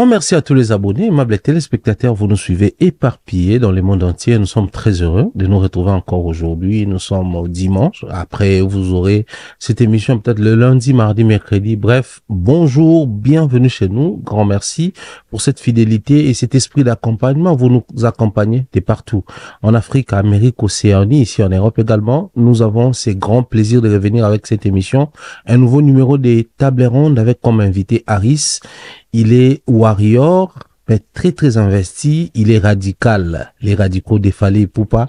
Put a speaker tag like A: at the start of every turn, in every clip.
A: Grand merci à tous les abonnés, aimables téléspectateurs, vous nous suivez éparpillés dans le monde entier. Nous sommes très heureux de nous retrouver encore aujourd'hui. Nous sommes au dimanche. Après, vous aurez cette émission peut-être le lundi, mardi, mercredi. Bref, bonjour, bienvenue chez nous. Grand merci pour cette fidélité et cet esprit d'accompagnement. Vous nous accompagnez de partout. En Afrique, Amérique, Océanie, ici en Europe également. Nous avons ce grand plaisir de revenir avec cette émission. Un nouveau numéro des Tables Rondes avec comme invité Harris. Il est warrior, mais très très investi. Il est radical. Les radicaux des Fally Ipupa.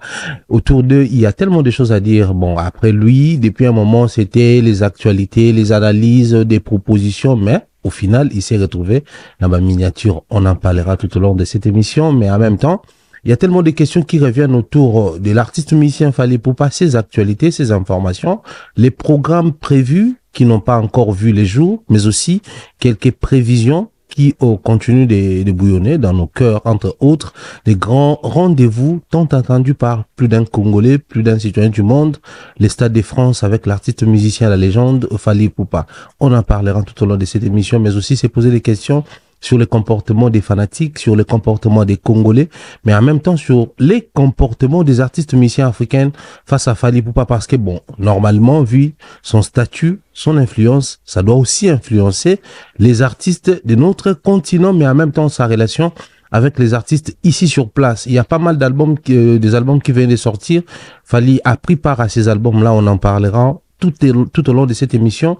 A: Autour d'eux, il y a tellement de choses à dire. Bon, après lui, depuis un moment, c'était les actualités, les analyses, des propositions, mais au final, il s'est retrouvé dans ma miniature. On en parlera tout au long de cette émission, mais en même temps, il y a tellement de questions qui reviennent autour de l'artiste musicien Fally Ipupa, ses actualités, ses informations, les programmes prévus qui n'ont pas encore vu les jours, mais aussi quelques prévisions qui continuent de bouillonner dans nos cœurs, entre autres, des grands rendez-vous tant attendus par plus d'un Congolais, plus d'un citoyen du monde, les Stades de France avec l'artiste musicien, la légende Fally Ipupa. On en parlera tout au long de cette émission, mais aussi c'est poser des questions sur les comportements des fanatiques, sur les comportements des Congolais, mais en même temps sur les comportements des artistes musiciens africains face à Fally Ipupa, parce que bon, normalement, vu son statut, son influence, ça doit aussi influencer les artistes de notre continent, mais en même temps sa relation avec les artistes ici sur place. Il y a pas mal d'albums, des albums qui viennent de sortir. Fally a pris part à ces albums-là, on en parlera tout au long de cette émission.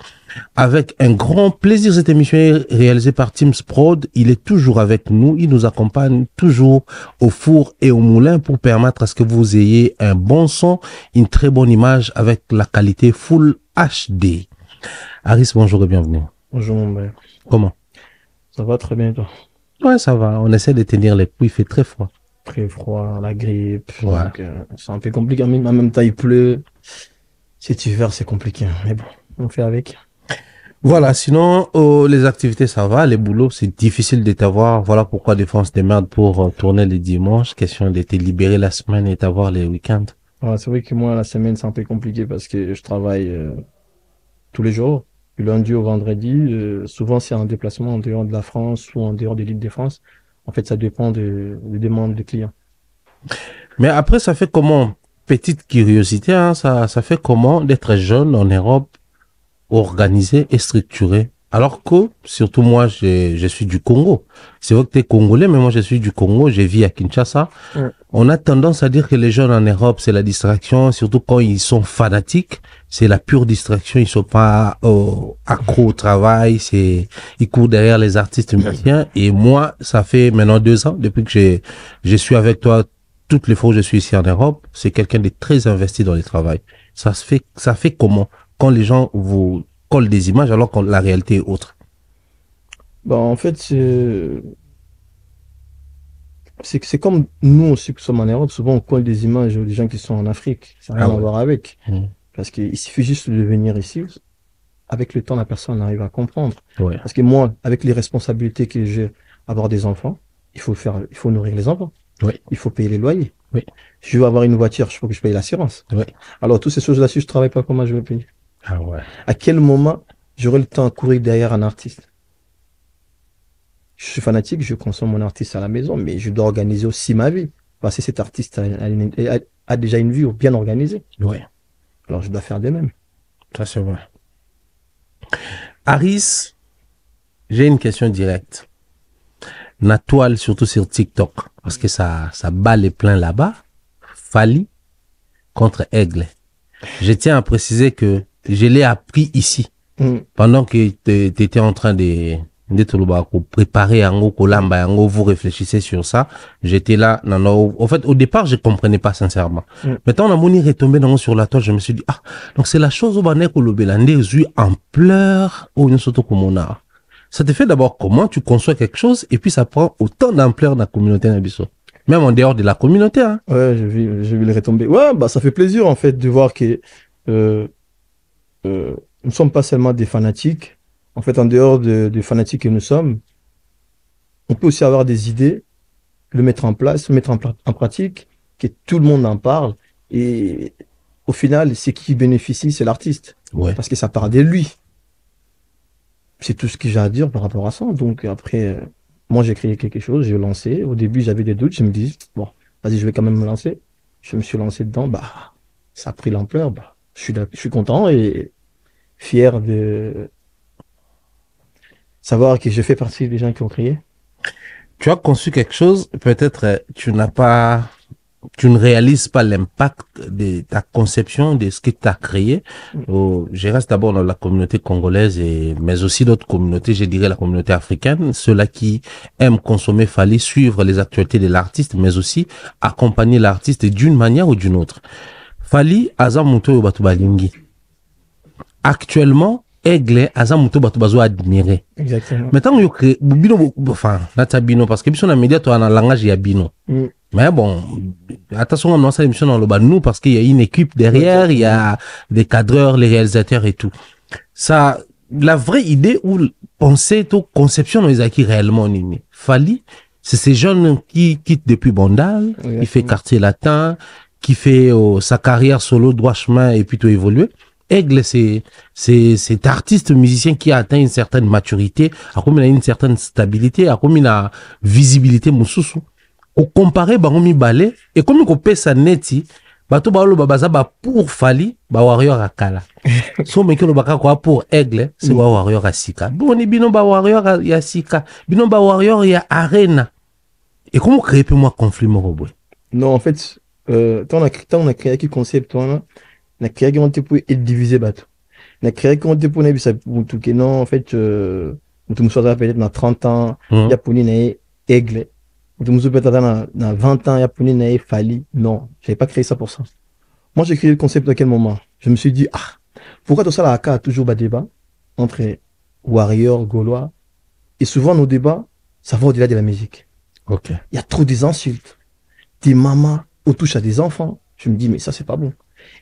A: Avec un grand plaisir, cette émission est réalisée par Teams Prod. Il est toujours avec nous. Il nous accompagne toujours au four et au moulin pour permettre à ce que vous ayez un bon son, une très bonne image avec la qualité Full HD. Harris, bonjour et bienvenue.
B: Bonjour mon père.
A: Comment?
B: Ça va très bien toi?
A: Ouais, ça va. On essaie de tenir les coups. Il fait très froid.
B: Très froid, la grippe.
A: Ouais.
B: Donc, c'est un peu compliqué. En même temps, il pleut. Cet hiver, c'est compliqué. Mais bon, on fait avec.
A: Voilà, sinon, les activités, ça va. Les boulots, c'est difficile de t'avoir. Voilà pourquoi des fois, on se démerde pour tourner les dimanches. Question de te libérer la semaine et t'avoir les week-ends.
B: Ouais, c'est vrai que moi, la semaine, c'est un peu compliqué parce que je travaille tous les jours, du lundi au vendredi. Souvent, c'est un déplacement en dehors de la France ou en dehors de l'Île-de-France. En fait, ça dépend des demandes des clients.
A: Mais après, ça fait comment? Petite curiosité, hein, ça fait comment d'être jeune en Europe, organisé et structuré? Alors que, surtout moi, je suis du Congo. C'est vrai que tu es Congolais, mais moi, je suis du Congo, je vis à Kinshasa.
B: Ouais.
A: On a tendance à dire que les jeunes en Europe, c'est la distraction, surtout quand ils sont fanatiques. C'est la pure distraction, ils sont pas accros au travail, ils courent derrière les artistes musiciens. Et moi, ça fait maintenant 2 ans, depuis que je suis avec toi, toutes les fois où je suis ici en Europe, c'est quelqu'un de très investi dans le travail. Ça fait comment quand les gens vous collent des images alors que la réalité est autre?
B: Bah, en fait, c'est comme nous aussi qui sommes en Europe. Souvent, on colle des images des gens qui sont en Afrique. Ça n'a rien
A: Ah
B: à
A: ouais.
B: voir avec.
A: Mmh.
B: Parce qu'il suffit juste de venir ici. Avec le temps, la personne arrive à comprendre.
A: Ouais.
B: Parce que moi, avec les responsabilités que j'ai, avoir des enfants, il faut nourrir les enfants.
A: Oui.
B: Il faut payer les loyers.
A: Oui.
B: Si je veux avoir une voiture, il faut que je paye l'assurance.
A: Oui.
B: Alors, toutes ces choses-là, si je travaille pas, comment je vais payer?
A: Ah ouais.
B: À quel moment j'aurai le temps à courir derrière un artiste? Je suis fanatique, je consomme mon artiste à la maison, mais je dois organiser aussi ma vie. Parce que cet artiste a déjà une vie bien organisée.
A: Ouais.
B: Alors, je dois faire de même.
A: Ça, c'est vrai. Harris, j'ai une question directe. La toile, surtout sur TikTok, parce que ça bat les pleins là-bas. Fally contre Aigle. Je tiens à préciser que je l'ai appris ici, pendant que tu étais en train de préparer Ango Kolamba, Ango, vous réfléchissez sur ça. J'étais là, non, en fait, au départ, je comprenais pas sincèrement. Maintenant, on a moni retombé sur la toile, je me suis dit, ah, donc c'est la chose au bané Kolobelande, eu en pleurs, ou une sorte comme on. Ça te fait d'abord comment tu conçois quelque chose, et puis ça prend autant d'ampleur dans la communauté Nabiso. Même en dehors de la communauté, hein.
B: Ouais, j'ai vu les retombées. Ouais, bah, ça fait plaisir, en fait, de voir que, nous ne sommes pas seulement des fanatiques. En fait, en dehors des fanatiques que nous sommes, on peut aussi avoir des idées, le mettre en place, le mettre en pratique, que tout le monde en parle. Et au final, c'est qui bénéficie, c'est l'artiste.
A: Ouais.
B: Parce que ça part de lui. C'est tout ce que j'ai à dire par rapport à ça. Donc après, Moi, j'ai créé quelque chose, j'ai lancé. Au début, j'avais des doutes. Je me dis, bon, vas-y, je vais quand même me lancer. Je me suis lancé dedans. Bah, ça a pris l'ampleur. Bah, je suis content et fier de savoir que je fais partie des gens qui ont créé.
A: Tu as conçu quelque chose, peut-être tu ne réalises pas l'impact de ta conception, de ce que tu as créé. Je reste d'abord dans la communauté congolaise, mais aussi d'autres communautés, je dirais la communauté africaine, ceux-là qui aiment consommer Fally, suivre les actualités de l'artiste, mais aussi accompagner l'artiste d'une manière ou d'une autre. Fally, aza muto yo batu balingi. Actuellement, Aigle, aza muto batu bazo admirer.
B: Exactement.
A: Maintenant, yo crée, bino, enfin, nata bino, parce que biso na média, toi, na langage, ya bino. Mais bon, attention, on lance l'émission dans le bas, nous, parce qu'il y a une équipe derrière, il y a des cadreurs, les réalisateurs et tout. Ça, la vraie idée ou penser, tout, conception, nous acquis réellement, nini. Fally, c'est ces jeunes qui quittent depuis Bandal, qui fait quartier latin, qui fait sa carrière solo, droit chemin, et puis tout évoluer. Aigle, c'est cet artiste musicien qui a atteint une certaine maturité, a comme il a une certaine stabilité, a comme il a visibilité, moussoussou. Au comparé, bah, on mi balé, et comme il peut sa neti, bah, tout bah, le babaza, bah, pour Fally, bah, warrior à Kala. So, mais que le baka quoi pour Aigle, c'est warrior à Sika. Bon, ni bino ba warrior à Sika. Bino ba warrior ya Arena. Et comment créer pour moi conflit, mon robot?
B: Non, en fait, tant on a créé qui concept, toi, là, on a créé qui on était pour être divisé, bateau. On a créé qui on était pour ça, non, en fait, nous sommes peut-être dans 30 ans, Japonais n'a Aigle. Nous sommes peut-être dans 20 ans, Japonais n'a Fally. Non, j'avais pas créé ça pour ça. Moi, j'ai créé le concept à quel moment? Je me suis dit, pourquoi tout ça, la AK a toujours des débats entre warriors, gaulois. Et souvent, nos débats, ça va au-delà de la musique.
A: Ok.
B: Il y a trop des insultes. Des mamans, on touche à des enfants. Je me dis, mais ça, c'est pas bon.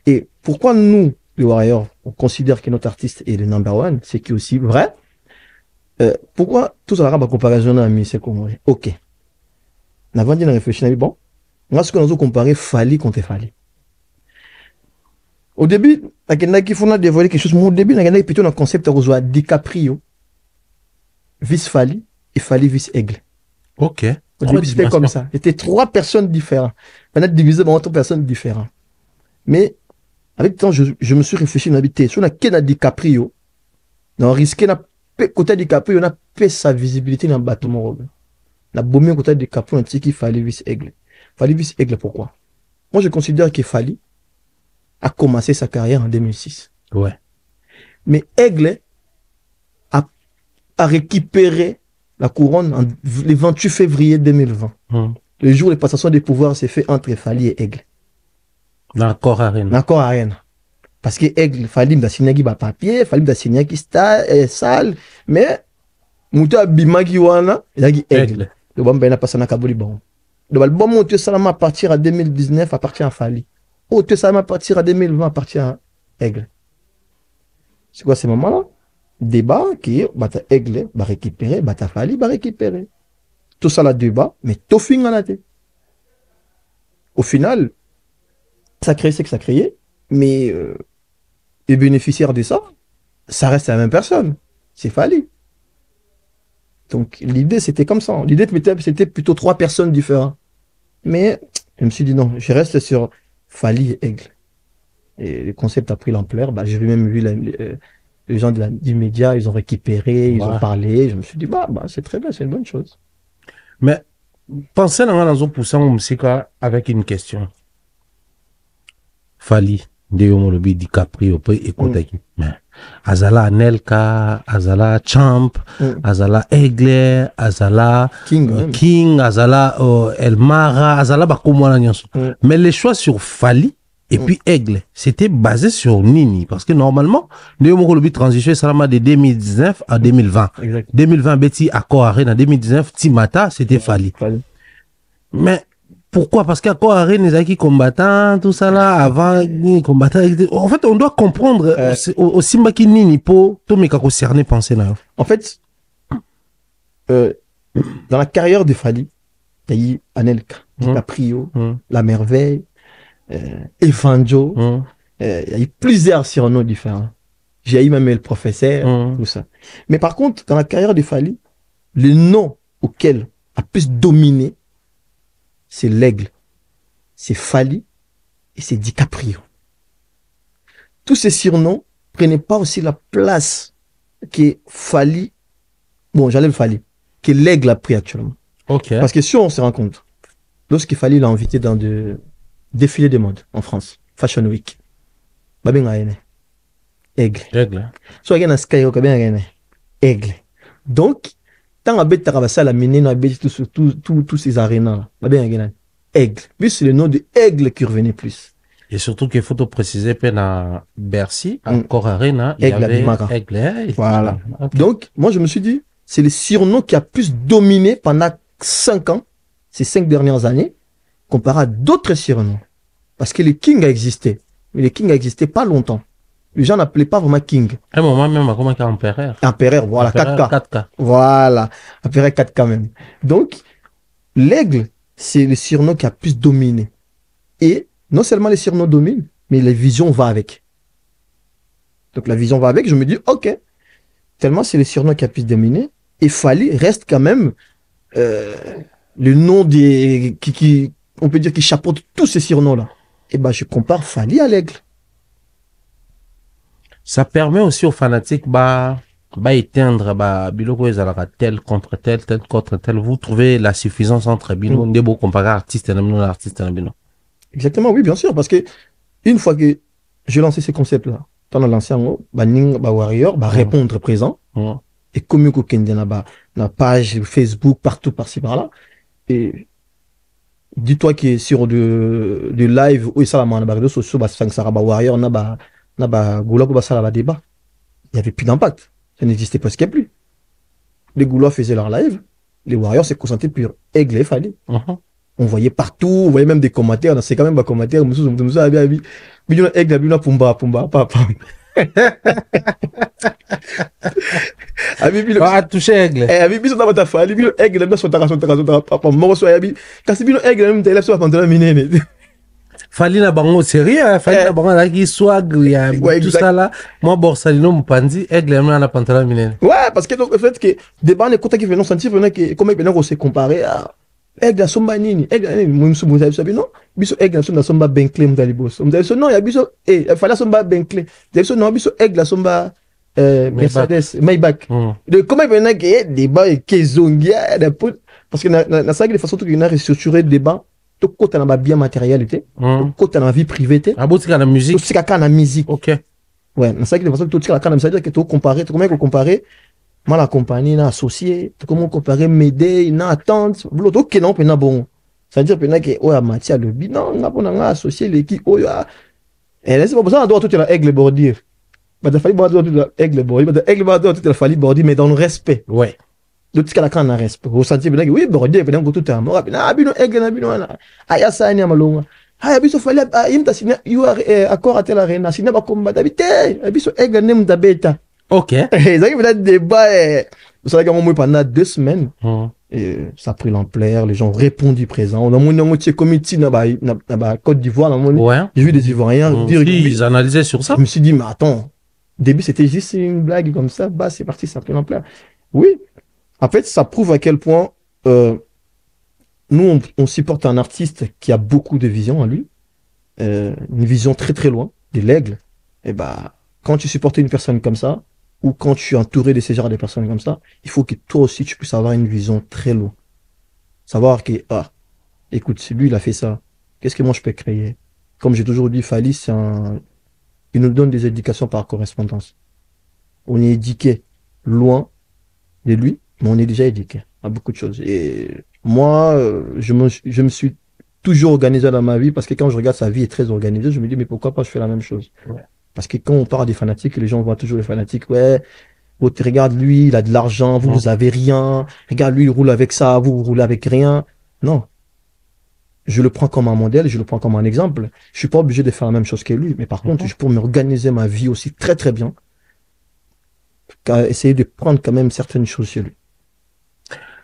B: Et pourquoi nous, les warriors, on considère que notre artiste est le number one, c'est qui aussi vrai. Pourquoi tout ça va comparaison à Miss Comoré? Ok. Avant de réfléchir, bon, moi, ce qu'on a comparé Fally contre Fally. Au début, il faut dévoiler quelque chose. Au début, il y a plutôt un concept de DiCaprio, vice Fally et Fally vice Aigle.
A: Ok.
B: Au début, c'était comme ça. C'était 3 personnes différentes. Maintenant, divisé par 3 personnes différentes. Mais, avec le temps, je me suis réfléchi dans l'habité. Si on a qu'un DiCaprio, on a risqué, côté DiCaprio, on a fait sa visibilité dans le bâtiment. On a bombé côté DiCaprio, on a dit qu'il fallait vice Aigle. Fally vice Aigle, pourquoi? Moi, je considère que Fally a commencé sa carrière en 2006.
A: Ouais.
B: Mais Aigle a récupéré la couronne le 28 février 2020. Le jour où la passation des pouvoirs s'est fait entre Fally et Aigle.
A: D'accord, Arena.
B: D'accord, Arena. Parce que Aigle, Fally m'a signé qui papier, Fally m'a signé qui sale, mais Mouta Bimagi wana, il y a Aigle. Le bon ben a passé na kaboli bon. Le bon monte Salama à partir à 2019 appartient à Fally. Monte Salama à partir à 2020 appartient à Aigle. C'est quoi ces moments-là? Débat qui bata Aigle va récupérer, bata Fally va récupérer. Tout ça là débat, mais tout fin en a été. Au final, ça crée ce que ça créait, mais les bénéficiaires de ça, ça reste la même personne. C'est Fally. Donc l'idée c'était comme ça. L'idée c'était plutôt 3 personnes différentes. Mais je me suis dit non, je reste sur Fally et Aigle. Et le concept a pris l'ampleur. Bah, j'ai même vu les gens du média, ils ont récupéré, ils ont parlé. Je me suis dit bah c'est très bien, c'est une bonne chose.
A: Mais pensez dans un poussant musique avec une question. Fally, Deomolobi DiCaprio peut écouter. Mais Azala Anelka, Azala Champ, Azala Aigle, Azala King, Azala Elmara, Azala Bakumwana Nyanso. Mais les choix sur Fally et puis Aigle, c'était basé sur Nini. Parce que normalement, Deomolobi transition Salama de 2019 à 2020. Exact. 2020, Betty Accord Arena, 2019, Timata, c'était Fally. Mais pourquoi? Parce qu'Accord Arena, les acquis combattants, tout ça là, avant, combattants. En fait, on doit comprendre aussi Maki Nini pour tout me cerner penser là.
B: En fait, dans la carrière de Fally, il y a eu Anelka, DiCaprio, La Merveille, Efanjo, il y a eu plusieurs surnoms différents. J'ai eu même le professeur, tout ça. Mais par contre, dans la carrière de Fally, le nom auquel a plus dominé, c'est l'Aigle, c'est Fally et c'est DiCaprio. Tous ces surnoms prenaient pas aussi la place que Fally, bon, j'enlève Fally, que l'Aigle a pris actuellement.
A: Ok.
B: Parce que si on se rend compte, lorsqu'il Fally l'a invité dans des défilés de mode en France, Fashion Week, Babin Aigle.
A: Aigle.
B: Soit il y a un Skyrock, Aigle. Donc, tant que tu as la mine, tous ces arénas, Aigle. Puis c'est le nom de Aigle qui revenait plus.
A: Et surtout qu'il faut te préciser que dans Bercy, encore Arena, il y
B: Aigle
A: avait
B: Abimara.
A: Aigle.
B: Voilà.
A: Okay.
B: Donc, moi, je me suis dit, c'est le surnom qui a plus dominé pendant 5 ans, ces 5 dernières années, comparé à d'autres surnoms. Parce que le King a existé. Mais le King a existé pas longtemps. Les gens n'appelaient pas vraiment King.
A: À un moment même, comment qu'il y a Empereur.
B: Empereur, voilà,
A: Empereur,
B: 4K.
A: 4K.
B: Voilà, Empereur 4K même. Donc, l'Aigle, c'est le surnom qui a plus dominé. Et non seulement les surnoms dominent, mais la vision va avec. Donc la vision va avec, je me dis, ok, tellement c'est le surnom qui a plus dominé. Et Fally reste quand même le nom qui, on peut dire, qui chapeaute tous ces surnoms-là. Et ben, je compare Fally à l'Aigle.
A: Ça permet aussi aux fanatiques, éteindre, biloko ezalaka tel contre tel, tel contre tel. Vous trouvez la suffisance entre bino, ndebo comparer artiste et artiste et bino.
B: Exactement, oui, bien sûr, parce que une fois que j'ai lancé ces concepts-là, pendant l'ancien mot, Ning, Warrior, répondre présent, et comme you kende na page Facebook, partout, par-ci, par-là, et dis-toi que sur de live, où ça la main, réseaux sociaux, Warrior, Goula, ça la débat. Il n'y avait plus d'impact. Ça n'existait presque plus. Les Goulois faisaient leur live, les Warriors se concentraient sur Aigle et Fally. On voyait partout, on voyait même des commentaires, c'est quand même des commentaires, Aigle, Pumba, papa.
A: Touché Aigle.
B: Biso na bata Fally, bino Aigle, na sotaka, papa, moko so yabi, kasi bino Aigle, même télé, so pantalon minene.
A: Fally na bango sérieux, Fally na bango qui swag, ya tout ça là. Moi Borsalino Mpandi, Aigle na pantalon minene.
B: Ouais, parce que donc le fait que des bancs écoute qui venaient sentir que comment ils venaient se comparer à Aigle somba nini, Aigle moi so vous savez non, biso Aigle somba Bentley mdalibos. Mdaliso non, ya biso Fally somba Bentley. Biso non, biso Aigle somba Mercedes, Maybach. De comment ils venaient que débat et kezongia parce que na ça de façon tout qu'il a restructuré débat. Tout côté dans la bien matérialité, tout côté dans la vie privée.
A: Ah bon, c'est la musique.
B: Tout c'est la musique.
A: Ok.
B: Ouais, c'est ça que de façon tout c'est la musique, c'est-à-dire que tu compares, comment comparer mal la compagnie, na associé, comment comparer m'aider, na attente, l'autre qui non pena bon. C'est-à-dire que oh à matière le bi non, na bon na associé l'équipe oh ya. Et là c'est pas besoin de tout la Aigle bordir. Mais il fallait pas tout la Aigle bordir, mais Aigle va tout la Fally bordir mais dans le respect.
A: Ouais.
B: L'autre qui a la respect. Vous sentez bien que oui, bordir peut tout un mot. Ah bino Aigle na bino na. Aya ça ni amalonga. Ah biso Fally imta signer you accord à tel arena, signer ba combat d'habiter. Biso Aigle nem da beta.
A: Ok.
B: Et ça qui fait débat. Vous savez qu'à un moment pendant 2 semaines, et ça a pris l'ampleur, les gens ont répondu présent. On a mon moitié comité na Côte d'Ivoire, j'ai vu des Ivoiriens dire
A: ils analysaient sur ça.
B: Je me suis dit mais attends, au début c'était juste une blague comme ça, c'est parti, ça a pris l'ampleur. Oui. En fait, ça prouve à quel point nous, on supporte un artiste qui a beaucoup de vision en lui, une vision très très loin de l'Aigle. Et quand tu supportes une personne comme ça, ou quand tu es entouré de ces genres de personnes comme ça, il faut que toi aussi tu puisses avoir une vision très loin. Savoir que, écoute, si lui il a fait ça, qu'est-ce que moi je peux créer? Comme j'ai toujours dit, Fally, il nous donne des éducations par correspondance. On est éduqué loin de lui, mais on est déjà éduqué à beaucoup de choses. Et moi, je me suis toujours organisé dans ma vie parce que quand je regarde sa vie est très organisée, je me dis mais pourquoi pas je fais la même chose. Ouais. Parce que quand on parle des fanatiques, les gens voient toujours les fanatiques. Ouais, regarde lui, il a de l'argent, vous avez rien. Regarde lui, il roule avec ça, vous roulez avec rien. Non. Je le prends comme un modèle, je le prends comme un exemple. Je suis pas obligé de faire la même chose que lui, mais par contre, je peux m'organiser ma vie aussi très très bien. Essayer de prendre quand même certaines choses chez lui.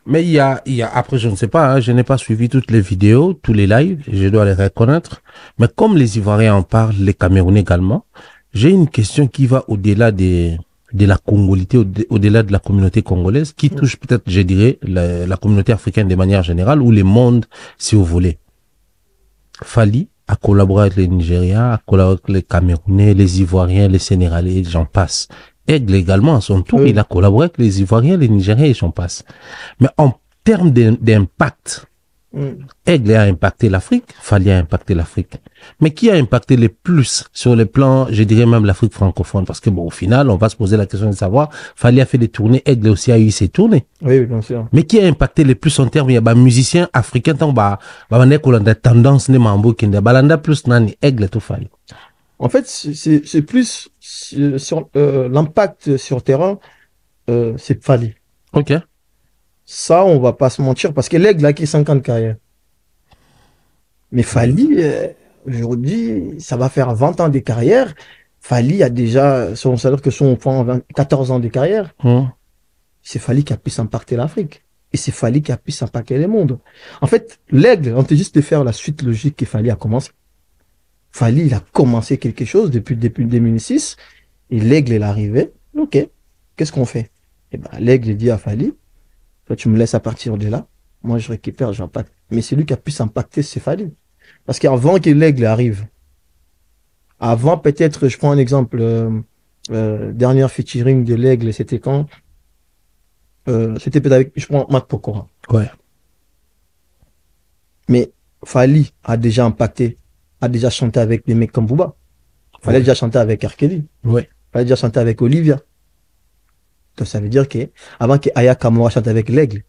A: Mais il y a, après, je ne sais pas, je n'ai pas suivi toutes les vidéos, tous les lives, je dois les reconnaître. Mais comme les Ivoiriens en parlent, les Camerounais également, j'ai une question qui va au-delà des de la congolité au-delà de la communauté congolaise, qui touche peut-être, je dirais, la communauté africaine de manière générale, ou le monde, si vous voulez. Fally a collaboré avec les Nigériens, a collaboré avec les Camerounais, les Ivoiriens, les Sénégalais, j'en passe. Aigle également, à son tour, il a collaboré avec les Ivoiriens, les Nigériens, et j'en passe. Mais en termes d'impact, Aigle a impacté l'Afrique, Fally a impacté l'Afrique. Mais qui a impacté le plus sur le plan, je dirais même l'Afrique francophone? Parce que bon, au final, on va se poser la question de savoir, Fally a fait des tournées, Aigle aussi a eu ses tournées.
B: Oui, bien sûr.
A: Mais qui a impacté le plus en termes, il y a des musiciens africains, tant on a tendance, ne mambo, qui ne balanda plus nani, Aigle tout Fally.
B: En fait, c'est plus sur l'impact sur terrain, c'est Fally.
A: Ok.
B: Ça, on va pas se mentir, parce que l'Aigle a acquis 5 ans de carrière. Mais Fally, aujourd'hui, ça va faire 20 ans de carrière. Fally a déjà, on s'adore que son enfant 14 ans de carrière. C'est Fally qui a pu s'impacter l'Afrique. Et c'est Fally qui a pu s'impacter le monde. En fait, l'Aigle, on te juste de faire la suite logique que Fally a commencé. Fally, il a commencé quelque chose depuis 2006. Et l'Aigle, il est arrivé. Ok, qu'est-ce qu'on fait? Eh ben, l'Aigle dit à Fally, toi, tu me laisses à partir de là. Moi, je récupère, j'impacte. Mais c'est lui qui a pu s'impacter, c'est Fally. Parce qu'avant que l'Aigle arrive, avant peut-être, je prends un exemple, dernière featuring de l'Aigle, c'était quand? C'était peut-être avec, je prends Matt Pokora.
A: Ouais.
B: Mais Fally a déjà impacté, a déjà chanté avec des mecs comme Booba. Fally a déjà chanté avec R. Kelly.
A: Ouais.
B: Fally a déjà chanté avec Olivia. Donc ça veut dire que avant que Aya Kamura chante avec l'Aigle,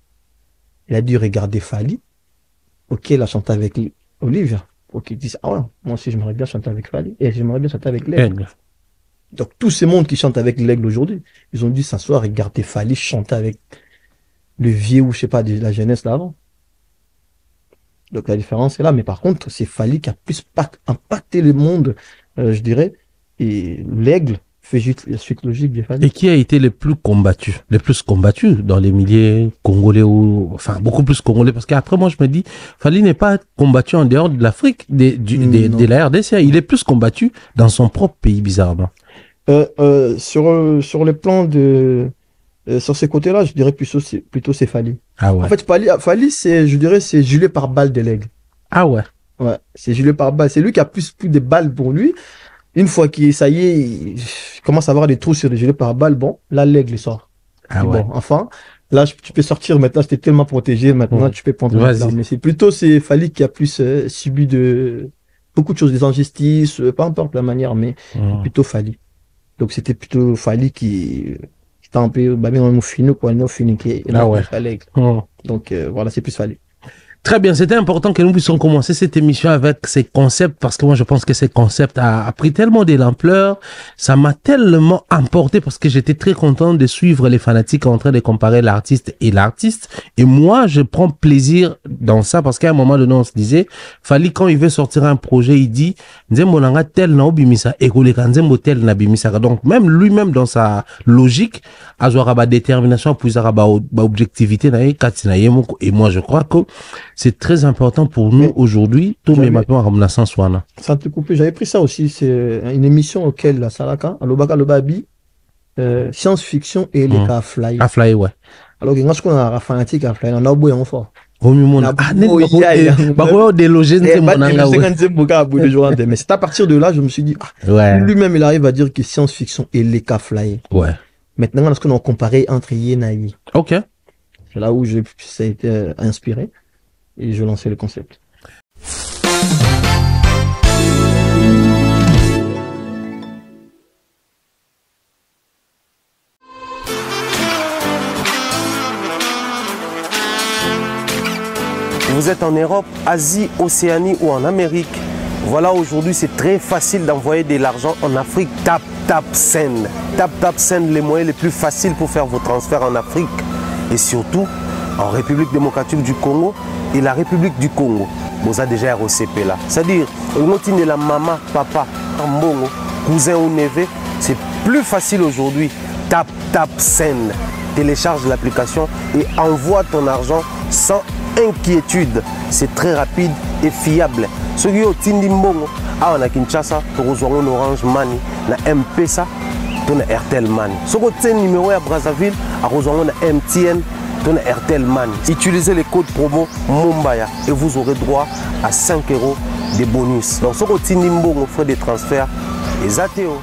B: il a dû regarder Fally. Ok, il a chanté avec Olivia. Pour qu'il dise, ah ouais, moi aussi j'aimerais bien chanter avec Fally. Et j'aimerais bien chanter avec l'Aigle. Donc tous ces mondes qui chantent avec l'Aigle aujourd'hui, ils ont dû s'asseoir et regarder Fally chanter avec le vieux ou je sais pas, de la jeunesse là avant. Donc la différence est là. Mais par contre, c'est Fally qui a plus impacté le monde, je dirais. Et l'Aigle fait juste la suite logique des Fally.
A: Et qui a été le plus combattu dans les milliers congolais ou, enfin, beaucoup plus congolais, parce qu'après, moi, je me dis, Fally n'est pas combattu en dehors de l'Afrique, de la RDC. Il est plus combattu dans son propre pays, bizarrement.
B: Sur le plan de, sur ces côtés-là, je dirais plutôt c'est Fally.
A: Ah ouais.
B: En fait, Fally, c'est, je dirais, c'est gilet par balle de l'Aigle.
A: Ah ouais.
B: Ouais, c'est gilet par balle. C'est lui qui a plus de balles pour lui. Une fois qu'il, ça y est, il commence à avoir des trous sur les gilets par balle, bon, là, l'Aigle sort.
A: Ah ouais.
B: Bon, enfin, là, tu peux sortir maintenant, j'étais tellement protégé, maintenant, tu peux prendre une arme. Mais c'est plutôt, c'est Fally qui a plus subi beaucoup de choses, des injustices, peu importe la manière, mais plutôt Fally. Donc, c'était plutôt Fally qui était un peu, bah, bien, fini, quoi, non, fini, qui
A: ah ouais.
B: Donc, voilà, c'est plus Fally.
A: Très bien, c'était important que nous puissions commencer cette émission avec ces concepts, parce que moi je pense que ces concepts a pris tellement de l'ampleur, ça m'a tellement emporté parce que j'étais très content de suivre les fanatiques en train de comparer l'artiste et l'artiste, et moi je prends plaisir dans ça parce qu'à un moment donné on se disait, Fally quand il veut sortir un projet, il dit Nzembolanga tel na obimisa et Nzembo tel na bimisa. Donc même lui-même dans sa logique, azwara détermination, puis objectivité na katina yemoko, et moi je crois que c'est très important pour nous aujourd'hui. Tout mes maintenant à la Sanswana.
B: Sans te couper, j'avais pris ça aussi. C'est une émission auquel la Salaka, Alobaka Lobabi, science-fiction et les cas fly.
A: À fly, ouais.
B: Alors que quand on a un fanatique à fly, on a beau en fort.
A: Mais
B: c'est à partir de là, je me suis dit, lui-même il arrive à dire que science-fiction et les cas fly.
A: Ouais.
B: Maintenant, lorsqu'on a comparé entre Yé et Naï.
A: Ok.
B: C'est là où ça a été inspiré. Et je lançais le concept.
C: Vous êtes en Europe, Asie, Océanie ou en Amérique. Voilà, aujourd'hui c'est très facile d'envoyer de l'argent en Afrique. Tap Send. Tap Send, les moyens les plus faciles pour faire vos transferts en Afrique. Et surtout, en République démocratique du Congo et la République du Congo. Vous avez déjà ROCP là. C'est-à-dire, on la maman, papa, ambongo, cousin ou neveu, c'est plus facile aujourd'hui. Tap Send. Télécharge l'application et envoie ton argent sans inquiétude. C'est très rapide et fiable. Ceux qui ont Tindi Mbongo, on a Kinshasa, on a Orange Money, on a M-Pesa, ton Airtel Money. Ce côté numéro à Brazzaville, à Rosanne MTN, ton Airtel Money. Utilisez le code promo Mumbaya et vous aurez droit à 5 € de bonus. Donc ce côté Nimbo, on fait des transferts et Ateo.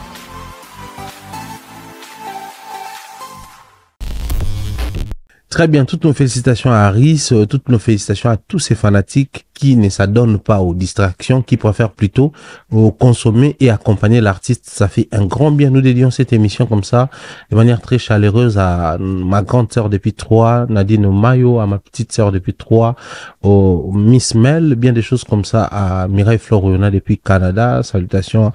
A: Très bien, toutes nos félicitations à Aris, toutes nos félicitations à tous ces fanatiques qui ne s'adonnent pas aux distractions, qui préfèrent plutôt consommer et accompagner l'artiste. Ça fait un grand bien. Nous dédions cette émission comme ça, de manière très chaleureuse à ma grande sœur depuis 3, Nadine Mayo, à ma petite sœur depuis 3, au Miss Mel, bien des choses comme ça, à Mireille Floriona depuis Canada. Salutations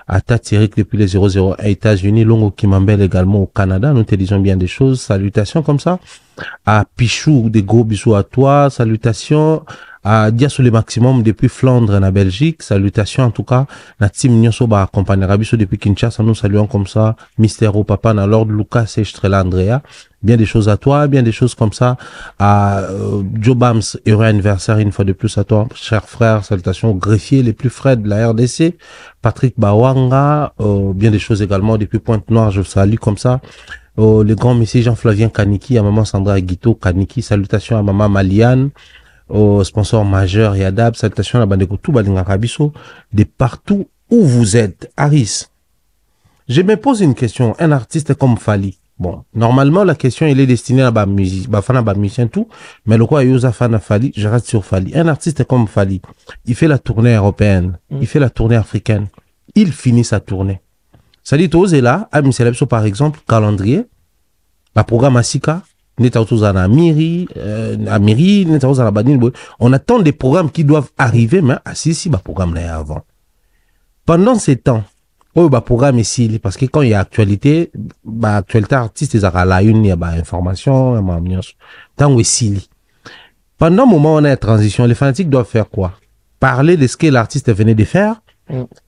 A: à Tati Eric depuis les 001 États-Unis, Longo Kimambel également au Canada. Nous te disons bien des choses. Salutations comme ça à Pichou, des gros bisous à toi. Salutations à Diasou le maximum depuis Flandre en Belgique. Salutations en tout cas na team Nyoso ba accompagnera biso depuis Kinshasa. Nous saluons comme ça Mister au papa na Lord Lucas et Strela Andrea. Bien des choses à toi, bien des choses comme ça à Joe Bams, heureux anniversaire une fois de plus à toi, cher frère. Salutations aux greffiers les plus frais de la RDC, Patrick Bawanga, bien des choses également depuis Pointe-Noire. Je salue comme ça le grand messie Jean-Flavien Kaniki, à maman Sandra Guito Kaniki. Salutations à maman Maliane, au sponsor majeur Yadab. Salutations à la bande tout Balinga Kabiso, de partout où vous êtes. Aris, je me pose une question. Un artiste comme Fali, bon, normalement la question elle est destinée à la musique, à la musicien tout, mais le quoi Yosa Fana Fali, je reste sur Fali. Un artiste comme Fali, il fait la tournée européenne, il fait la tournée africaine, il finit sa tournée. Ça dit tous et là, à Miselebso par exemple, calendrier, la programme Asika, à Miri, on attend des programmes qui doivent arriver, mais si, programme là avant. Pendant ces temps, programme ici, parce que quand il y a actualité, actualité artiste, ils ont la une, il y a information, il y a tant ici. Pendant le moment où on a la transition, les fanatiques doivent faire quoi? Parler de ce que l'artiste venait de faire,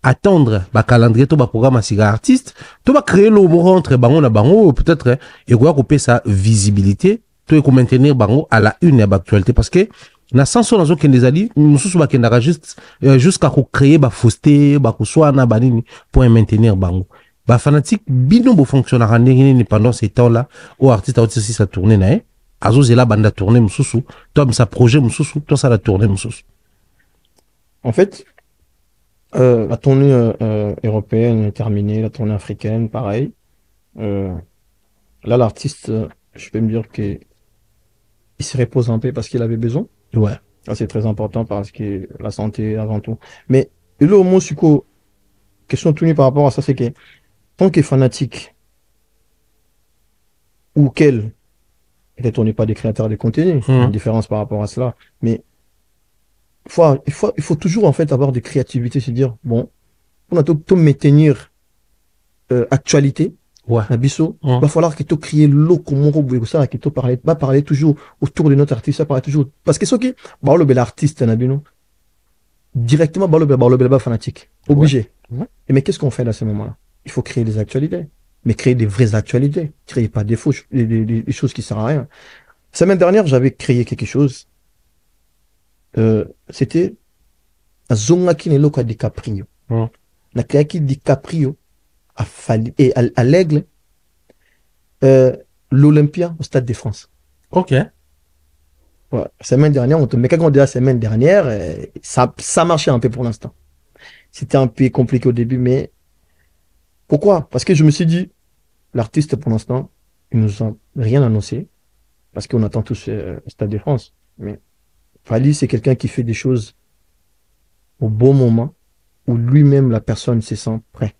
A: attendre calendrier tout programme à artiste, tout va créer le moment entre bango peut-être et quoi couper sa visibilité, tout et maintenir bango à la une et à l'actualité parce que na sens dans aucun des alliés nous sous bakendara juste jusqu'à créer fausseté kuswana banini pour maintenir bango fanatique bino bo fonctionnaire ndengeni pendant ces temps-là au artiste aussi sa tournée na azozela banda tournée mususu toi sa projet mususu toi ça la tournée mususu.
B: En fait la tournée européenne est terminée, la tournée africaine, pareil. Là, l'artiste, je peux me dire qu'il se repose en paix parce qu'il avait besoin.
A: Ouais.
B: Ça, c'est très important parce que la santé avant tout. Mais là, au moins, question tournée par rapport à ça, c'est que tant qu'il est fanatique ou qu'elle, on n'est pas des créateurs de contenu, il y a une différence par rapport à cela. Mais il faut toujours en fait avoir de créativité, se dire bon, on a tout maintenir actualité.
A: Ouais.
B: Il va falloir que tu crées l'eau comme on ça, que tu parler toujours autour de notre artiste, ça parler toujours parce que ce qui l'artiste directement le fanatique, obligé.
A: Ouais.
B: Mais qu'est-ce qu'on fait à ce moment-là? Il faut créer des actualités, mais créer des vraies actualités, créer pas des fausses, des choses qui servent à rien. La semaine dernière, j'avais créé quelque chose. C'était Zonga Kinelo à DiCaprio. La créé DiCaprio à Fali et à l'Aigle, l'Olympia au Stade de France.
A: Ok.
B: Ouais. La semaine dernière, mais quand on dit la semaine dernière, ça marchait un peu pour l'instant. C'était un peu compliqué au début, mais pourquoi? Parce que je me suis dit, l'artiste pour l'instant, il nous a rien annoncé, parce qu'on attend tous au Stade de France. Mais Fali, c'est quelqu'un qui fait des choses au bon moment où lui-même, la personne se sent prêt.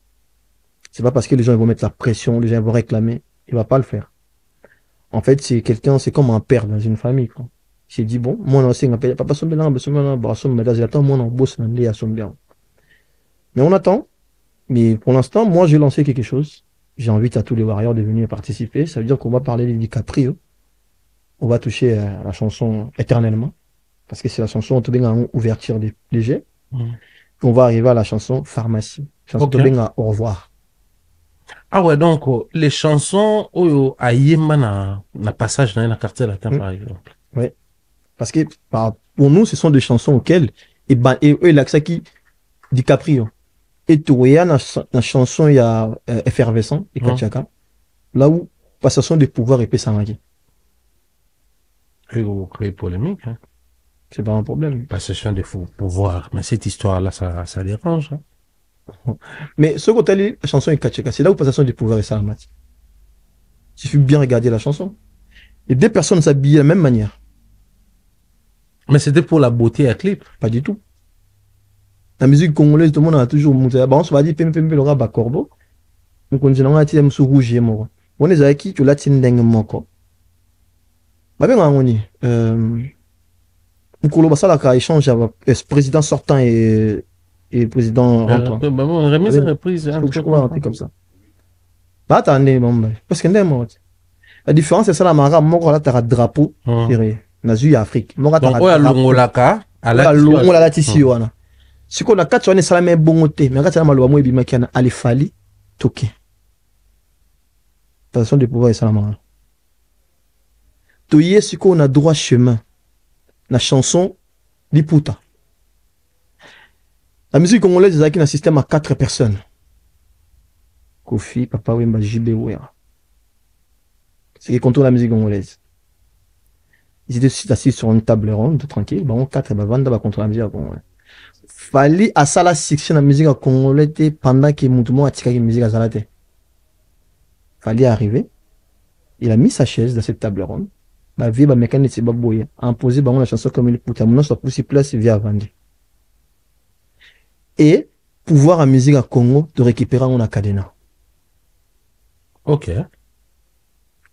B: C'est pas parce que les gens vont mettre la pression, les gens vont réclamer, il va pas le faire. En fait, c'est quelqu'un, c'est comme un père dans une famille, quoi. Il s'est dit, bon, moi, non, c'est un père, papa, son bilan, moi, non, boss, à son bien. Mais on attend. Mais pour l'instant, moi, j'ai lancé quelque chose. J'invite à tous les warriors de venir participer. Ça veut dire qu'on va parler de DiCaprio. On va toucher à la chanson éternellement. Parce que c'est la chanson Tobenga ouverture des légers. On va arriver à la chanson Pharmacie. Chanson Tobenga au revoir.
A: Ah ouais, donc les chansons à Yéma na passage dans la quartier latin par exemple.
B: Oui. Parce que pour nous, ce sont des chansons auxquelles et l'accès qui DiCaprio. Et Touria, la chanson, il y a Effervescent et Kachaka. Là où, passation de pouvoir et Pessamaki.
A: Et vous créez polémique, hein.
B: C'est pas un problème.
A: Passation de pouvoir. Mais cette histoire-là, ça dérange, hein.
B: Mais ce côté, la chanson est Kachaka, c'est là où passation de pouvoir et Salamati. Il suffit bien regarder la chanson. Et deux personnes s'habillent de la même manière.
A: Mais c'était pour la beauté à clip.
B: Pas du tout. La musique congolaise, tout le monde a toujours monté. Bon, on se va dire, pempe, le raba corbeau. Donc, on dit, on a tiré sous rouge et mort. On est à qui, tu l'as tiré d'un moko. Bah, bien, on y. Nkolo Basala a échangé avec le président sortant et président rentrant.
A: Bon, remise et reprise.
B: Je crois un truc comme ça. Bah, attendez, bon, parce que la différence, c'est ça, la mara, moko, là, t'as un drapeau, Nazu Afrique.
A: Donc, on a l'ongolaka,
B: à la tissu, wana. Si on a 4 années, ça la bon côté, mais quand on a le mot, il y a un fali, toqué. Façon de pouvoir et ça la mara. Toye, si on a droit chemin, la chanson, Liputa. La musique congolaise, c'est un système à 4 personnes. Kofi, Papa Wemba, JB, Ouera. C'est qui contrôle la musique congolaise. Ils étaient assis sur une table ronde, tranquille. Bon, 4, bah, Vanda va contrôler la musique congolaise. Fali à ça la section de la musique congolaise pendant que Moutoumou a tiré la musique à Zalate. Fali est arrivé. Il a mis sa chaise dans cette table ronde. Bah, vie, bah, mécanique, c'est babouille. A imposé, bah, la chanson comme il pour ta mouna, soit poussé place, via Vandi. Et, pouvoir à musique à Congo de récupérer en Cadena.
A: Ok.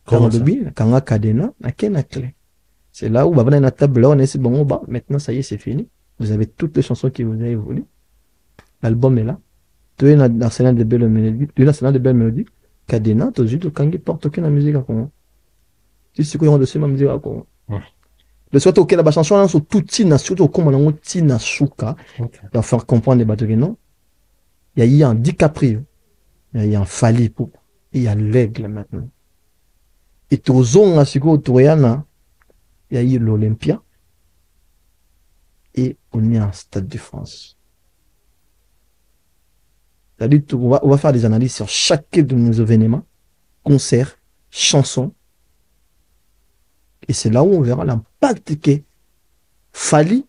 B: Comment ça? Quand on Cadena, à quelle clé? C'est là où, bah, on a une table là, on est bon, bah, maintenant, ça y est, c'est fini. Vous avez toutes les chansons que vous avez voulu. L'album est là. Tu es dans l'arsenal de belles mélodies. Tu es dans l'arsenal de belles mélodies. Cadena, tu as juste quand il porte aucune musique à Congo. Tu sais quoi, on a ma musique à Congo. Le soir, tu as la chanson, on a tout tina, surtout comme on a tina souka. Pour faire comprendre les bateaux non. Il y a eu un DiCaprio. Il y a eu un Fali Poupa. Et il y a l'aigle maintenant. Et tout zone, à ce que il y a eu l'Olympia. Et on est en Stade de France. C'est-à-dire on va faire des analyses sur chacun de nos événements, concerts, chansons. Et c'est là où on verra l'impact que Fali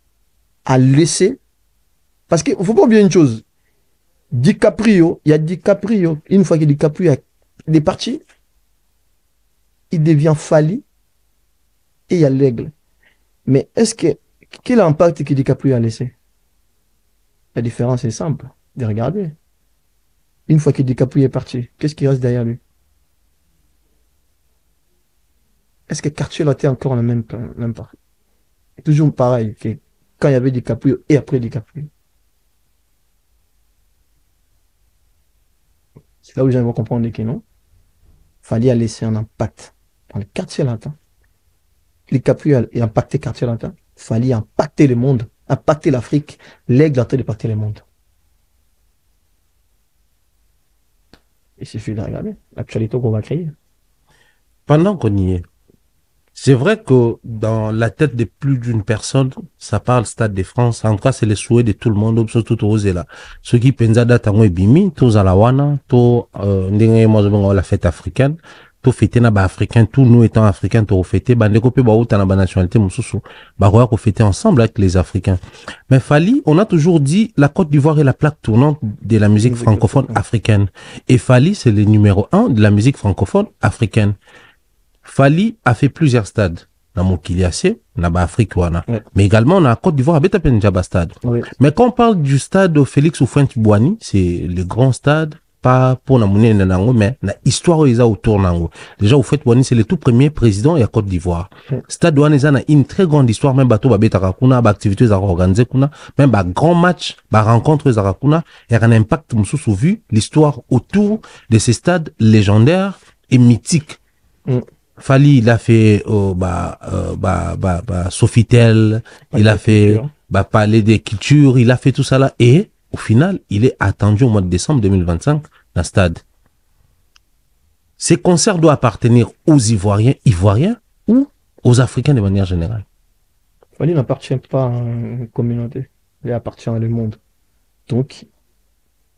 B: a laissé. Parce qu'il ne faut pas oublier une chose. DiCaprio, il y a DiCaprio. Une fois que DiCaprio est parti, il devient Fali et il y a l'aigle. Mais est-ce que quel impact que DiCaprio a laissé? La différence est simple, de regarder. Une fois que DiCaprio est parti, qu'est-ce qui reste derrière lui? Est-ce que Cartier était encore le même pas? Toujours pareil que quand il y avait DiCaprio et après DiCaprio. C'est là où j'aimerais comprendre que non. Fallait laisser un impact dans le quartier latin. DiCaprio a impacté le quartier latin. Fallait impacter le monde, impacter l'Afrique. L'aigle a impacté le monde. Il suffit de regarder l'actualité qu'on va créer.
A: Pendant qu'on y est, c'est vrai que dans la tête de plus d'une personne, ça parle Stade de France. En tout cas, c'est le souhait de tout le monde, surtout aux là. Ceux qui pensent à Tango et Bimi, tous à la Wana, tous, la fête africaine, tout fêter na ba africain, tous nous étant africains, tout fêter, bah, découper ba outa na ba nationalité, moussoussou, bah, qu'on fêter ensemble avec les Africains. Mais Fali, on a toujours dit, la Côte d'Ivoire est la plaque tournante de la musique francophone africaine. Et Fali, c'est le numéro 1 de la musique francophone africaine. Fali a fait plusieurs stades. Dans mon Kiliassé, dans l'Afrique, mais également dans la Côte d'Ivoire, avec un stade. Oui. Mais quand on parle du stade de Félix Houphouët-Boigny, c'est le grand stade, pas pour la monnaie, mais la histoire ils ont autour nango. Déjà, Houphouët-Boigny, c'est le tout premier président de la Côte d'Ivoire. Stade Douane, a une très grande histoire, même bateau, babetakakuna, activités à organiser, même grand match, rencontre zarakuna, il y a un impact, moussou vu, l'histoire autour de ces stades légendaires et mythiques. Fali, il a fait Sofitel, il a fait Palais des Cultures, il a fait tout ça là et au final, il est attendu au mois de décembre 2025 dans le stade. Ces concerts doivent appartenir aux Ivoiriens ou aux Africains de manière générale.
B: Fali n'appartient pas à une communauté, il appartient à le monde. Donc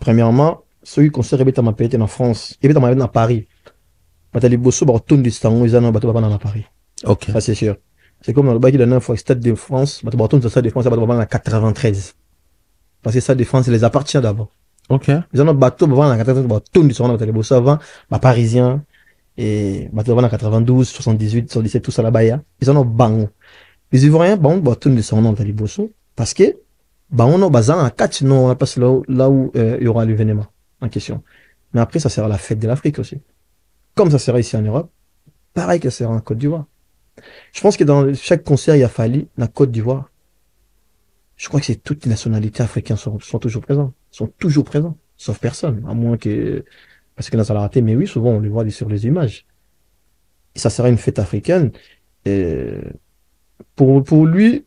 B: Premièrement, ceux qui considèrent que ma pété en France, et bien à Paris. Les bosso, bah, tourne du stango, ils en ont battu à Paris.
A: Ok.
B: Ça, c'est sûr. C'est comme dans le bac de la 9 fois, Stade de France, bah, tourne de Stade de France, bah, en 93. Parce que Stade de France, les appartient d'abord.
A: Ok.
B: Ils en ont bateau, bah, en 93, bah, tourne du stango, les bosso avant, bah, parisien, et, bah, en 92, 78, 77, tout ça là-bas, ils en ont bang. Les Ivoiriens, bah, on tourne du stango, les bosso, parce que, bah, on a, bah, en 4, non, on passe là où, il y aura l'événement en question. Mais après, ça sera la fête de l'Afrique aussi. Comme ça sera ici en Europe, pareil que ça sera en Côte d'Ivoire. Je pense que dans chaque concert, il y a fallu la Côte d'Ivoire. Je crois que c'est toutes les nationalités africaines sont toujours présentes. Sont toujours présents. Sauf personne. À moins que, parce que dans la raté, mais oui, souvent, on les voit sur les images. Et ça sera une fête africaine. Et pour lui,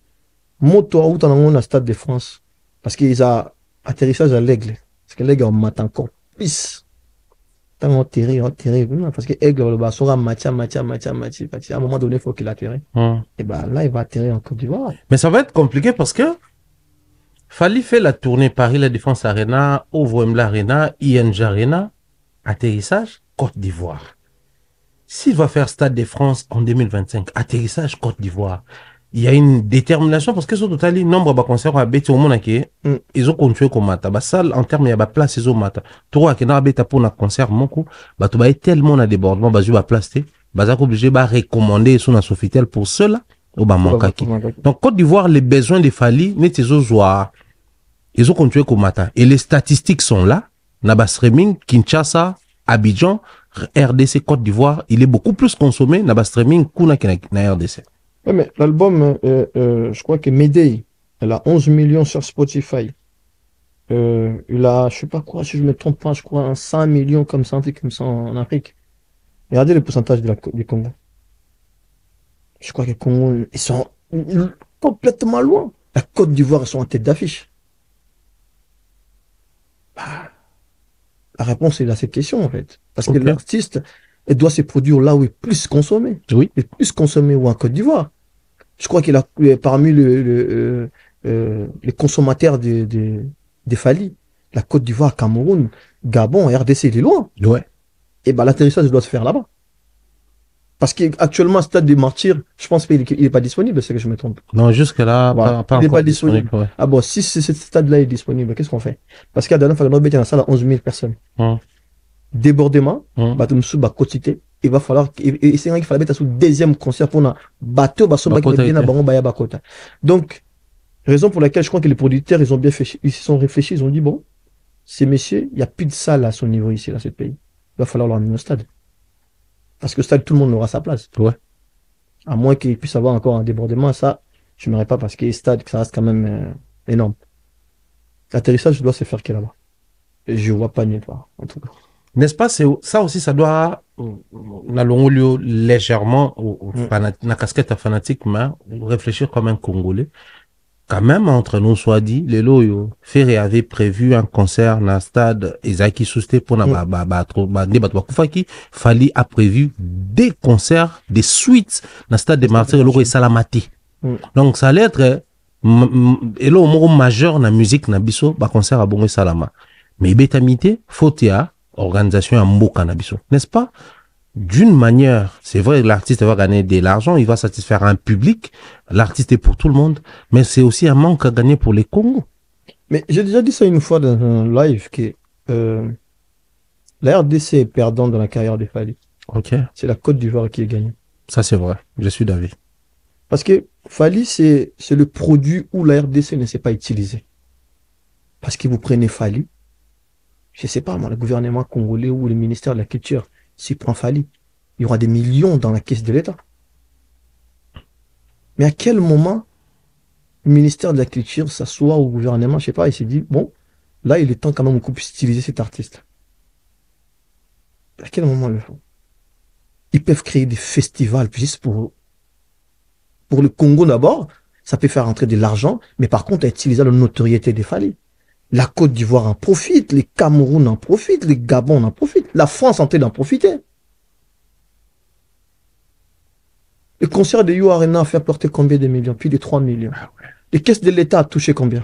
B: moto out en a Stade de France. Parce qu'ils ont atterrissage à l'Aigle. Parce que l'Aigle, on m'attend encore plus. Tant enterré, parce que Aigle, le bas sera match, à un moment donné, il faut qu'il atterrisse. Et ben là, il va atterrir en Côte d'Ivoire.
A: Mais ça va être compliqué parce que Fally fait la tournée Paris, la Défense Arena, Ovo Arena, ING Arena, atterrissage, Côte d'Ivoire. S'il va faire Stade de France en 2025, atterrissage, Côte d'Ivoire, il y a une détermination parce que sur total, nombre de concerts à bêter au monde qui ils ont continué comme mata. Bah, ça, en termes, il y a place, ils ont mata. Toi, qui n'a bêta pour un concert, mon coup, bah, tu vas être tellement à débordement, bah, je vais placer, bah, ça obligé, bah, recommander son Sofitel pour cela, ou bah, manquaki. Donc, Côte d'Ivoire, les besoins des Fally, mais ils ont joué, ils ont continué comme mata. Et les statistiques sont là. Naba streaming, Kinshasa, Abidjan, RDC, Côte d'Ivoire, il est beaucoup plus consommé, Naba streaming, Kuna, na RDC.
B: Ouais, mais l'album, je crois que Mayday, elle a 11 millions sur Spotify. Il a, je sais pas quoi, si je me trompe pas, je crois, 100 millions comme ça, un truc comme ça en Afrique. Regardez le pourcentage du Congo. Je crois que le Congo, ils sont complètement loin. La Côte d'Ivoire, ils sont en tête d'affiche. Bah, la réponse est à cette question, en fait. Parce que l'artiste, elle doit se produire là où il est plus consommé.
A: Oui.
B: Il est plus consommé ou en Côte d'Ivoire. Je crois qu'il a parmi les consommateurs des Fally, la Côte d'Ivoire, Cameroun, Gabon, RDC, il est loin.
A: Ouais.
B: Et ben l'atterrissage doit se faire là-bas. Parce qu'actuellement, Stade des Martyrs, je pense qu'il n'est pas disponible, c'est que je me trompe.
A: Non, jusque-là,
B: voilà.
A: pas
B: il n'est
A: encore
B: pas disponible. Ouais. Ah bon, si ce stade-là est disponible, qu'est-ce qu'on fait? Parce qu'à la dernière fois, il y a une salle à 11 000 personnes. Débordement, bah, quotité. Il va falloir, et c'est vrai qu'il fallait mettre sous deuxième concert pour un bateau, donc, raison pour laquelle je crois que les producteurs, ils ont bien fait, ils se sont réfléchis, ils ont dit, bon, ces messieurs, il n'y a plus de salle à son niveau ici, dans ce pays. Il va falloir leur amener au stade. Parce que stade, tout le monde aura sa place.
A: Ouais.
B: À moins qu'il puisse avoir encore un débordement, ça, je n'aimerais pas parce que stade, ça reste quand même énorme. L'atterrissage doit se faire qu'est là-bas. Et je vois pas nulle part, en tout cas.
A: N'est-ce pas, ça aussi, ça doit, on a lieu légèrement, la casquette fanatique, mais réfléchir comme un Congolais. Quand même, entre nous, soit dit, les loyaux, Ferré avait prévu un concert dans le stade Ezaki Sousté pour Fally a prévu des concerts, des suites dans le stade des Martyrs, et Salamati. Donc, ça allait être, et là, au majeur dans la musique, dans biso, concert à Bongo Salama. Mais, bétamité, Fotia, organisation à Mboka Nabiso. N'est-ce pas? D'une manière, c'est vrai, l'artiste va gagner de l'argent, il va satisfaire un public, l'artiste est pour tout le monde, mais c'est aussi un manque à gagner pour les Congos.
B: Mais j'ai déjà dit ça une fois dans un live que la RDC est perdante dans la carrière des Fally.
A: Ok.
B: C'est la Côte d'Ivoire qui est gagnée.
A: Ça c'est vrai, je suis d'avis.
B: Parce que Fally, c'est le produit où la RDC ne s'est pas utilisée. Parce que vous prenez Fally, je sais pas moi, le gouvernement congolais ou le ministère de la Culture, s'il prend Fally, il y aura des millions dans la caisse de l'État. Mais à quel moment le ministère de la Culture s'assoit au gouvernement, je sais pas, il s'est dit, bon, là, il est temps quand même qu'on puisse utiliser cet artiste. À quel moment ils le font? Ils peuvent créer des festivals juste pour le Congo d'abord, ça peut faire entrer de l'argent, mais par contre, à utiliser la notoriété des Fally. La Côte d'Ivoire en profite, les Cameroun en profitent, les Gabon en profitent, la France en train d'en profiter. Le concert de You Arena a fait apporter combien de millions? Plus de 3 millions. Les caisses de l'État a touché combien?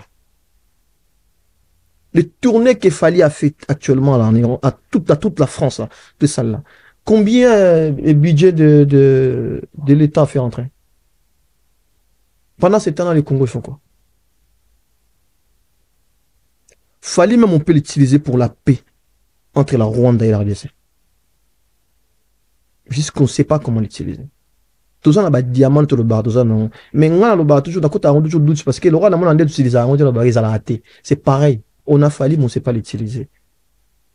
B: Les tournées que Fali a fait actuellement là, à toute la France, là, de celle-là. Combien est budget de l'État a fait rentrer? Pendant ce temps-là, les Congos font quoi? Fali même on peut l'utiliser pour la paix entre la Rwanda et la RDC. Juste qu'on ne sait pas comment l'utiliser. Tout ça, on a des diamants, tout le bar, tout ça, non. Mais on a le bar toujours, d'accord, on a toujours doute parce que le roi, on a d'utiliser, on dit le bar, ils ont raté. C'est pareil. On a Fali, mais on ne sait pas l'utiliser.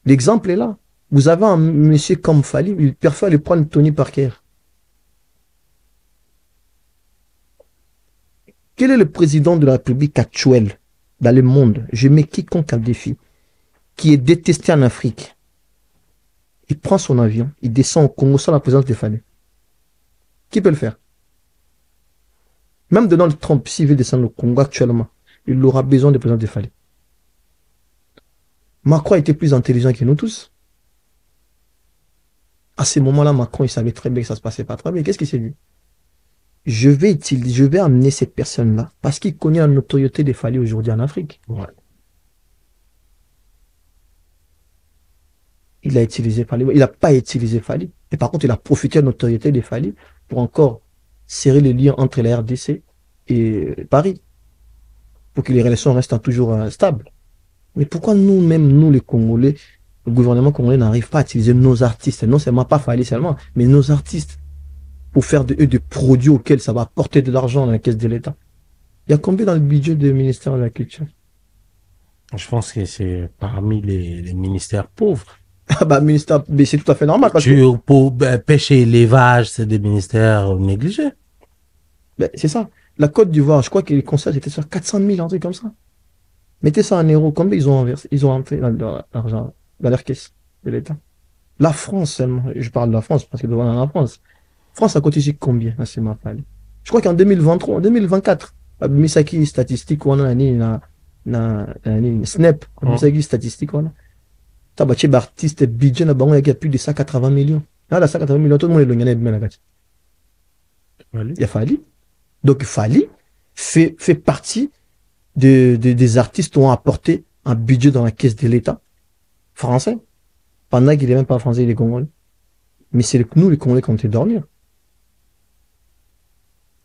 B: L'exemple est là. Vous avez un monsieur comme Fali, il préfère le prendre Tony Parker. Quel est le président de la République actuelle dans le monde? Je mets quiconque en défi, qui est détesté en Afrique. Il prend son avion, il descend au Congo sans la présence de Fali. Qui peut le faire? Même Donald Trump, s'il veut descendre au Congo actuellement, il aura besoin de présence de Fali. Macron était plus intelligent que nous tous. À ce moment-là, Macron, il savait très bien que ça se passait pas très bien. Qu'est-ce qu'il s'est dit? Je vais amener cette personne-là parce qu'il connaît la notoriété des Fali aujourd'hui en Afrique.
A: Ouais.
B: Il a utilisé Fali. Il n'a pas utilisé Fali. Et par contre, il a profité de la notoriété des Fali pour encore serrer les liens entre la RDC et Paris. Pour que les relations restent toujours stables. Mais pourquoi nous-mêmes, nous les Congolais, le gouvernement congolais n'arrive pas à utiliser nos artistes, non seulement pas Fali seulement, mais nos artistes, pour faire de eux des produits auxquels ça va apporter de l'argent dans la caisse de l'État? Il y a combien dans le budget du ministère de la Culture?
A: Je pense que c'est parmi les ministères pauvres.
B: Ah bah, ministère, mais c'est tout à fait normal. Parce que,
A: Pour pêche et élevage, c'est des ministères négligés.
B: ben, c'est ça. La Côte d'Ivoire, je crois que les concerts étaient sur 400 000, un truc comme ça. Mettez ça en euros, combien ils ont inversé, ils ont entré dans l'argent, dans leur caisse de l'État? La France seulement, je parle de la France parce que devant la France. France a cotisé combien? C'est ma faille. Je crois qu'en 2023, en 2024, Misaki statistique, on a une Snap, Misaki statistique, on a. Tabaché artiste budget, il y a plus de 180 millions. Là, la 180 millions, tout le monde est loin de la gâte. Il a fallu. Donc, Fali fait partie des artistes qui ont apporté un budget dans la caisse de l'État français. Pendant qu'il n'est même pas français, il est congolais. Mais c'est nous, les Congolais, qui ont été dormir.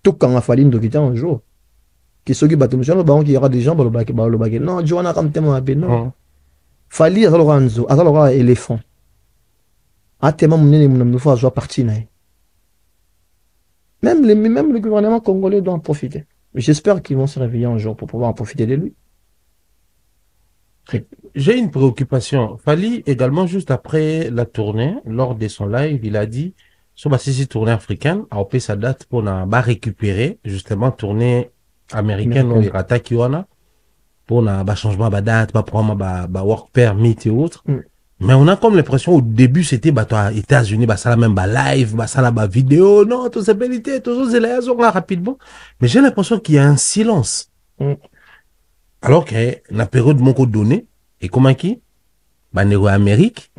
B: Tout quand on a fallu nous quitter un jour. Qui s'occupe de tout le monde, il y aura des gens qui vont le baguer. Non, Johanna, comme tellement non. Fali, il y a un éléphant. Ah, tellement mon fois jouer partie. Même le gouvernement congolais doit en profiter. J'espère qu'ils vont se réveiller un jour pour pouvoir en profiter de lui.
A: J'ai une préoccupation. Fali, également, juste après la tournée, lors de son live, il a dit, sur ma tournée africaine, a opé sa date pour récupérer, justement, tournée américaine, ou irata qui on a, pour changement de date, programme, work permit et autres. Mais on a comme l'impression, au début, c'était, États-Unis, ça la même, live, ça la vidéo, non, tout ça, bellité, tout ça, c'est là, rapidement. Mais j'ai l'impression qu'il y a un silence. Alors que, la période de mon code donné, et comment qui? Négo Amérique,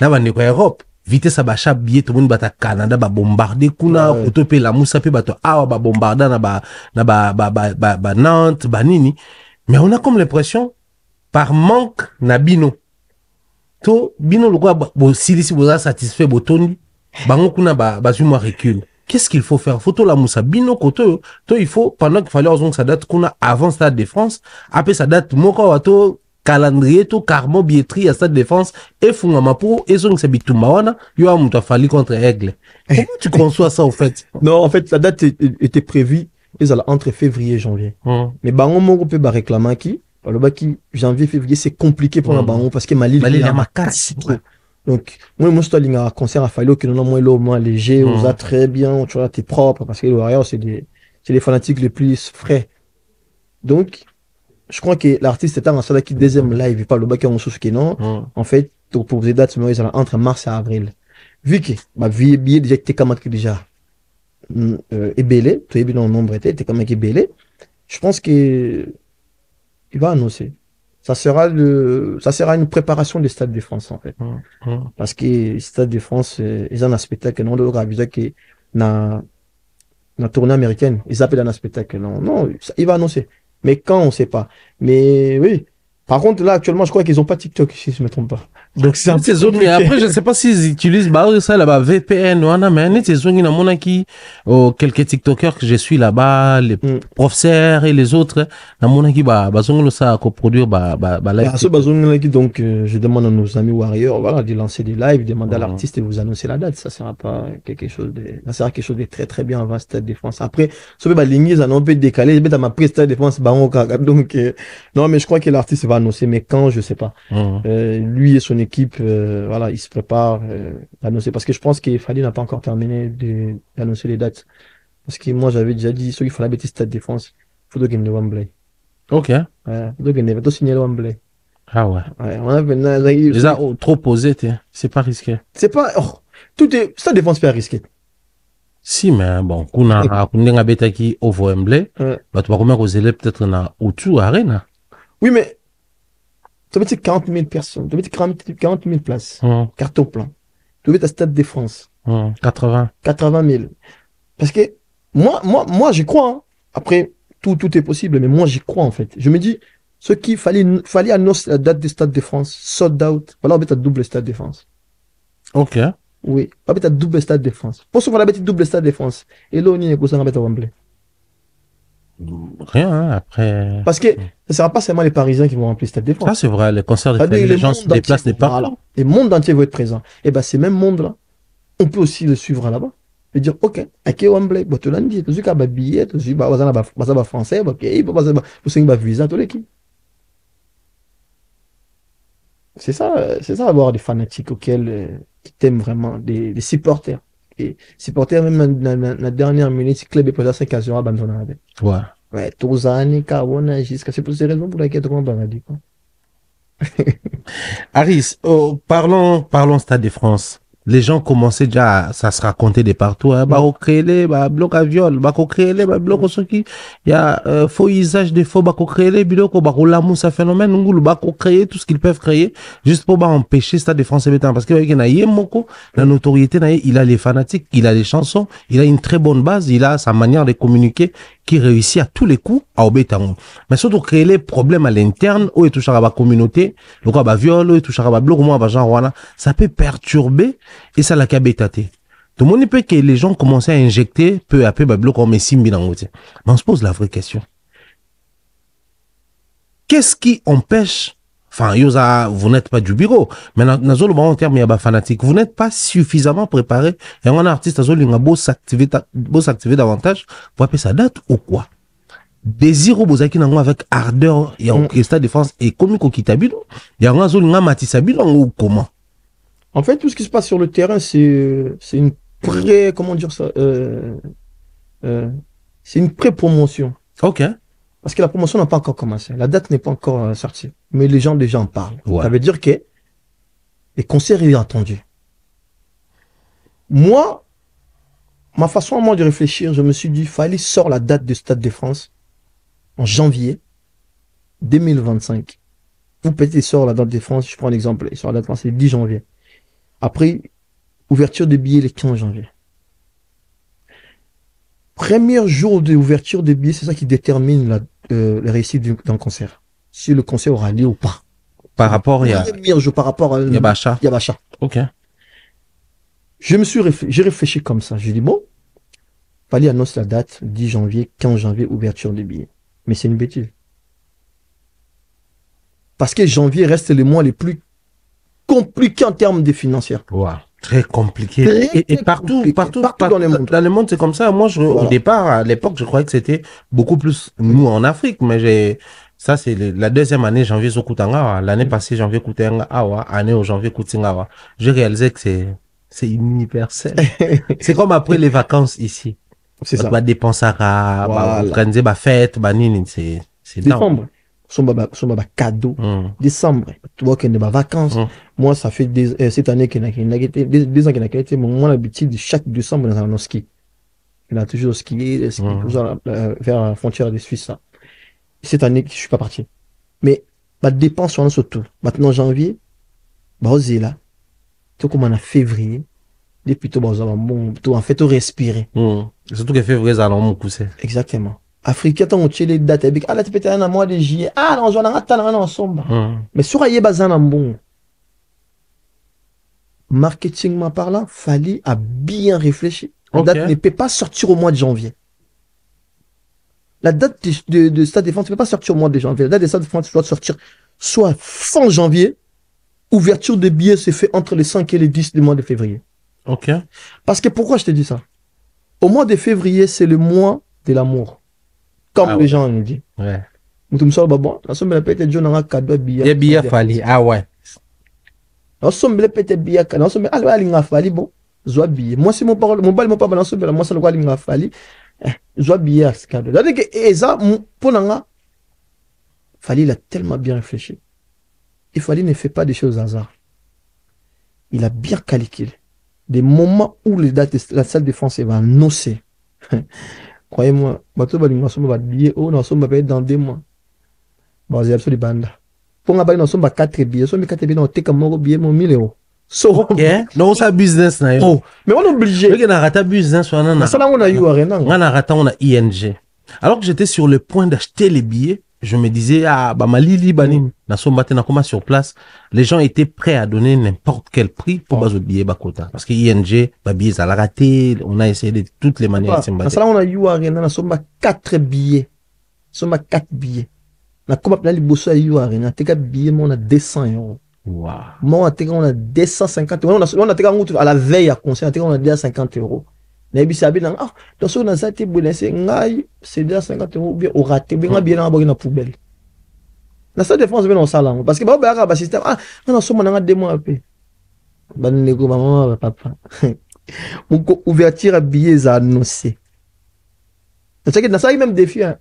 A: là, négo Europe. Vitesse à bacha billet, tout le monde bata Canada, bombarder, kuna, autopé la moussa, puis bombarder, Nantes, nini. Mais on a comme l'impression, par manque, bino. To, bino, le roi, si vous êtes satisfait, botoni, bango kuna, recule. Qu'est-ce qu'il faut faire? Faut la moussa bino koto, il faut, pendant qu'il fallait que ça date kuna avant Stade de France, après ça date moko wato, calendrier, tout carmo, billetterie à Stade de France, et fungamapo, et son bitumbawana, yo amuta fali contre Aigle. Comment tu conçois ça, au fait?
B: Non, en fait, la date était prévue, entre février et janvier. Mais bango moko peut réclamer qui? Le baki, janvier, février, c'est compliqué pour la bango, parce que Mali, il y a ma casse. Donc, moi, je suis un concert à Fali, que non, moins léger, on a très bien, tu vois, t'es propre, parce que les Warriors, c'est les fanatiques les plus frais. Donc, je crois que l'artiste est en salle qui deuxième live, il parle le bac en sous qui non. En fait, pour poser date, c'est entre mars et avril. Vu que, billet déjà, t'es comme déjà, ébélé, tu es bien dans le nombre, t'es comme ébélé. Je pense que, il va annoncer. Ça sera une préparation des Stades de France, en fait. Parce que Stade de France, ils ont un spectacle, non, le ravisé qui na tournée américaine, ils appellent un spectacle, non, il va annoncer. Mais quand, on sait pas. Mais oui, Par contre, là, actuellement, je crois qu'ils ont pas TikTok, si je me trompe pas. Donc, c'est un peu
A: Ces zones, mais
B: compliqué.
A: après, je sais pas s'ils utilisent, bah, ça, là-bas, VPN, ou mais, ces zones, il y a mon qui, quelques TikTokers que je suis là-bas, les professeurs et les autres, dans mon qui, bah, ça, coproduire, live.
B: À ce besoin, donc, je demande à nos amis Warriors, voilà, de lancer des lives, demander à l'artiste de vous annoncer la date. Ça sera pas quelque chose ça sera quelque chose de très, très bien avant Stade de France. Après, ce que lignes, ça n'a pas décalé, mais dans ma prise Stade de France, donc, non, mais je crois que l'artiste va annoncer, mais quand, je sais pas. Lui et son équipe, voilà, ils se préparent à annoncer. Parce que je pense que Fally n'a pas encore terminé d'annoncer les dates. Parce que moi, j'avais déjà dit, ceux qui font la bêtise Stade de France, il faut gagner le Wembley.
A: Ok.
B: Il faut gagner, il faut signer le Wembley.
A: Ah ouais.
B: On a maintenant,
A: Déjà, trop posé, c'est pas risqué.
B: c'est pas, Stade de France pas risqué.
A: Si, mais bon, kuna beta qui au Wembley, bah, tu vas combien aux élèves peut-être na autour arena.
B: Oui, mais, ça veut dire 40 000 personnes, ça veut dire 40 000 places, carton plein. Tu veux être à Stade de France.
A: 80
B: 000. Parce que, moi, j'y crois, hein. Après, tout est possible, mais moi, j'y crois, en fait. Je me dis, ce qu'il fallait annoncer la date du Stade de France, sold out. Voilà, on va mettre double Stade de France.
A: Ok.
B: Oui, on va mettre double Stade de France. Pour ce qu'on va mettre double Stade de France. Et là, on y est, pour ça, on va mettre Wembley.
A: Rien, hein, après.
B: Parce que, ce sera pas seulement les Parisiens qui vont remplir le Stade de France.
A: Ça, c'est vrai, les concerts de
B: C'est-à-dire
A: les gens se déplacent des partout.
B: Voilà. Le monde entier va être présent. Et ben, ces mêmes mondes-là, on peut aussi le suivre là-bas. Et dire, ok, à qui Wembley, bah, tu l'as dit, tu as un billet, tu as un français, ok, tu as un visa, tout l'équipe. C'est ça, avoir des fanatiques auxquels, qui t'aiment vraiment, des supporters. Et supporters, même dans la dernière minute, le club est posé à 5 ans, abandonné.
A: Ouais.
B: Ouais, tous années, Carbone, jusqu'à c'est pour ces raisons pour lesquelles on va dire, quoi.
A: Aris, parlons Stade de France. Les gens commençaient déjà à se raconter de partout, hein, bah, créer les, bloc à viol, bah, créer les, bloc au il y a, faux usage des faux, bah, créer les, bloc, bah, l'amour, ça phénomène, nous, bah, créer tout ce qu'ils peuvent créer, juste pour, bah, empêcher Stade de France et parce que, la notoriété, il a les fanatiques, il a les chansons, il a une très bonne base, il a sa manière de communiquer, qui réussit à tous les coups à Obétango. Mais surtout créer les problèmes à l'interne, où il touche à la communauté, le quoi, bah, viol, où il touche à la bloc, moi, bah, genre, voilà, ça peut perturber, et ça la cabétaté. Tout le monde peut que les gens commencent à injecter peu à peu, bah, bloc, comme simbi dans l'autre. Mais on se pose la vraie question. Qu'est-ce qui empêche, enfin, vous n'êtes pas du bureau, mais dans le bon terme, il y a fanatique. Vous n'êtes pas suffisamment préparé. Et un artiste, il a beau s'activer davantage pour appeler sa date ou quoi? Désir au bozaki nango avec ardeur, il y a au Stade de France et comme il y a un zone nga matisabilo ou comment?
B: En fait, tout ce qui se passe sur le terrain, c'est une comment dire ça, c'est une pré-promotion.
A: Ok.
B: Parce que la promotion n'a pas encore commencé. La date n'est pas encore sortie. Mais les gens déjà en parlent.
A: Ouais.
B: Ça veut dire que les concerts sont attendus. Moi, ma façon à moi de réfléchir, je me suis dit, fallait sortir la date du Stade de France en janvier 2025. Ou peut-être il sort la date de France, je prends un exemple, il sort la date de France, c'est le 10 janvier. Après, ouverture des billets le 15 janvier. Premier jour d'ouverture des billets, c'est ça qui détermine la réussite d'un concert. Si le concert aura lieu ou pas.
A: Par rapport,
B: Premier jour par rapport à
A: Yabacha.
B: Ok.
A: J'ai
B: réfléchi comme ça. J'ai dit, bon, fallait annoncer la date, 10 janvier, 15 janvier, ouverture des billets. Mais c'est une bêtise. Parce que janvier reste les mois les plus compliqués en termes de financiers.
A: Wow. Très compliqué. Et partout
B: dans le monde.
A: Dans le monde, c'est comme ça. Moi, au départ, à l'époque, je croyais que c'était beaucoup plus nous en Afrique, mais ça, c'est la deuxième année, janvier Zokutanga. L'année passée, janvier Kutanga, année au janvier Kutinga. J'ai réalisé que c'est universel. C'est comme après les vacances ici.
B: C'est ça.
A: Bah, dépenser à, organiser, bah, fête, bah, nini, c'est
B: décembre. Son cadeau. Décembre. Tu vois qu'il y a des vacances. Moi, ça fait cette année qu'il a été, 2 ans qu'il a été, mon l'habitude de chaque décembre dans un ski. Il a toujours skié, vers la frontière des Suisses, là. Cette année, je suis pas parti. Mais, bah, dépense sur surtout. Maintenant, janvier, bah, osez là. Tout comme on a février. Depuis tout, bah, bon, tout, en fait, tout respirer.
A: Surtout que février, ça allons mon cousin.
B: Exactement. Africain, tant on tient les dates, et ah là, tu peux être un mois de juillet, ah non, on a un ensemble. Mais sur Aïe Bazan en bon. Marketing, par là, fallait à bien réfléchir. La date ne peut pas sortir au mois de janvier. La date de Stade de France ne peut pas sortir au mois de janvier. La date de Stade de France doit sortir soit fin janvier, ouverture de billets se fait entre les 5 et les 10 du mois de février.
A: Ok.
B: Parce que pourquoi je te dis ça? Au mois de février, c'est le mois de l'amour. Comme les gens nous disent.
A: Ouais.
B: Nous sommes bon, la somme de la pète, John a un cadeau billet.
A: Les billets fallait. Ah ouais.
B: La somme de la pète billet, la somme de la ligne fallait bon. Zoa billet. Moi, c'est mon parole, mon bal, mon papa, la somme de la moi, c'est le roi ligne fallait. Zoa billet à ce cadeau. C'est-à-dire que, et ça, pour l'anga, fallait, il a tellement bien réfléchi. Il fallait ne fait pas des choses au hasard. Il a bien calculé. Des moments où la salle de défense va annoncer. Croyez-moi, bateau va billet, oh, nous sommes dans 2 mois. Bon, c'est absolument banda. Pour nga nous sommes 4 billets, sommes 4 billets, on te comme mon billet, mon 1000 €. So,
A: ok. Non, ça business, na.
B: Oh, mais on est obligé.
A: On a raté business, on a.
B: Ça là, on a eu rien.
A: On a raté, on a ING. Alors que j'étais sur le point d'acheter les billets, je me disais, ah, bah, Malili, Bani, na sombaté, na comment sur place, les gens étaient prêts à donner n'importe quel prix pour baser billet bakota. Parce que ING, bah, billets, ça l'a raté, on a essayé de toutes les manières de s'embattre.
B: Ça là, on a eu rien, na somba 4 billets. Somba 4 billets. Na comment appeler les bossons à eu rien, t'es 4 billets, mais on a 200 €.
A: Wow.
B: Moi, on a 250 €. On a à la veille à conseil, on a 250 €. Mais si c'est bien, ah, dans ce qu'on a ça, c'est 250 € ou bien au raté, bien bien dans la poubelle. La salle de défense vient dans ça là, parce que bah bah système, ah, non, sommes dans 2 mois après. Bah négo maman, papa. Ouverture à billets à annoncer. C'est que dans ça il même défi. La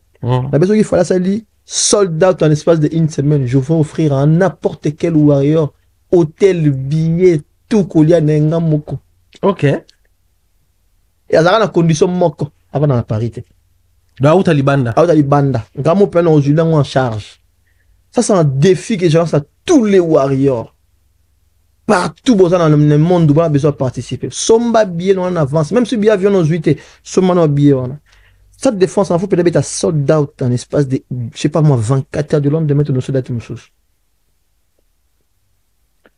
B: personne qui fait la salle sold out en espace de 1 semaine, je vais offrir à n'importe quel warrior hôtel, billet, tout collé à Nengamoko.
A: Ok.
B: Et à la condition moko avant dans la parité.
A: Là où Talibanda.
B: Là où Talibanda. Quand on prend aujourd'hui en charge. Ça c'est un défi que je lance à tous les warriors. Partout dans le monde où on a besoin de participer. Somba billet en avance. Même si billet avion nos 8, somba nos billets. Cette défense, il faut peut-être être sold out en espace de, je sais pas moi, 24 heures de l'homme de mettre nos soldats de chose.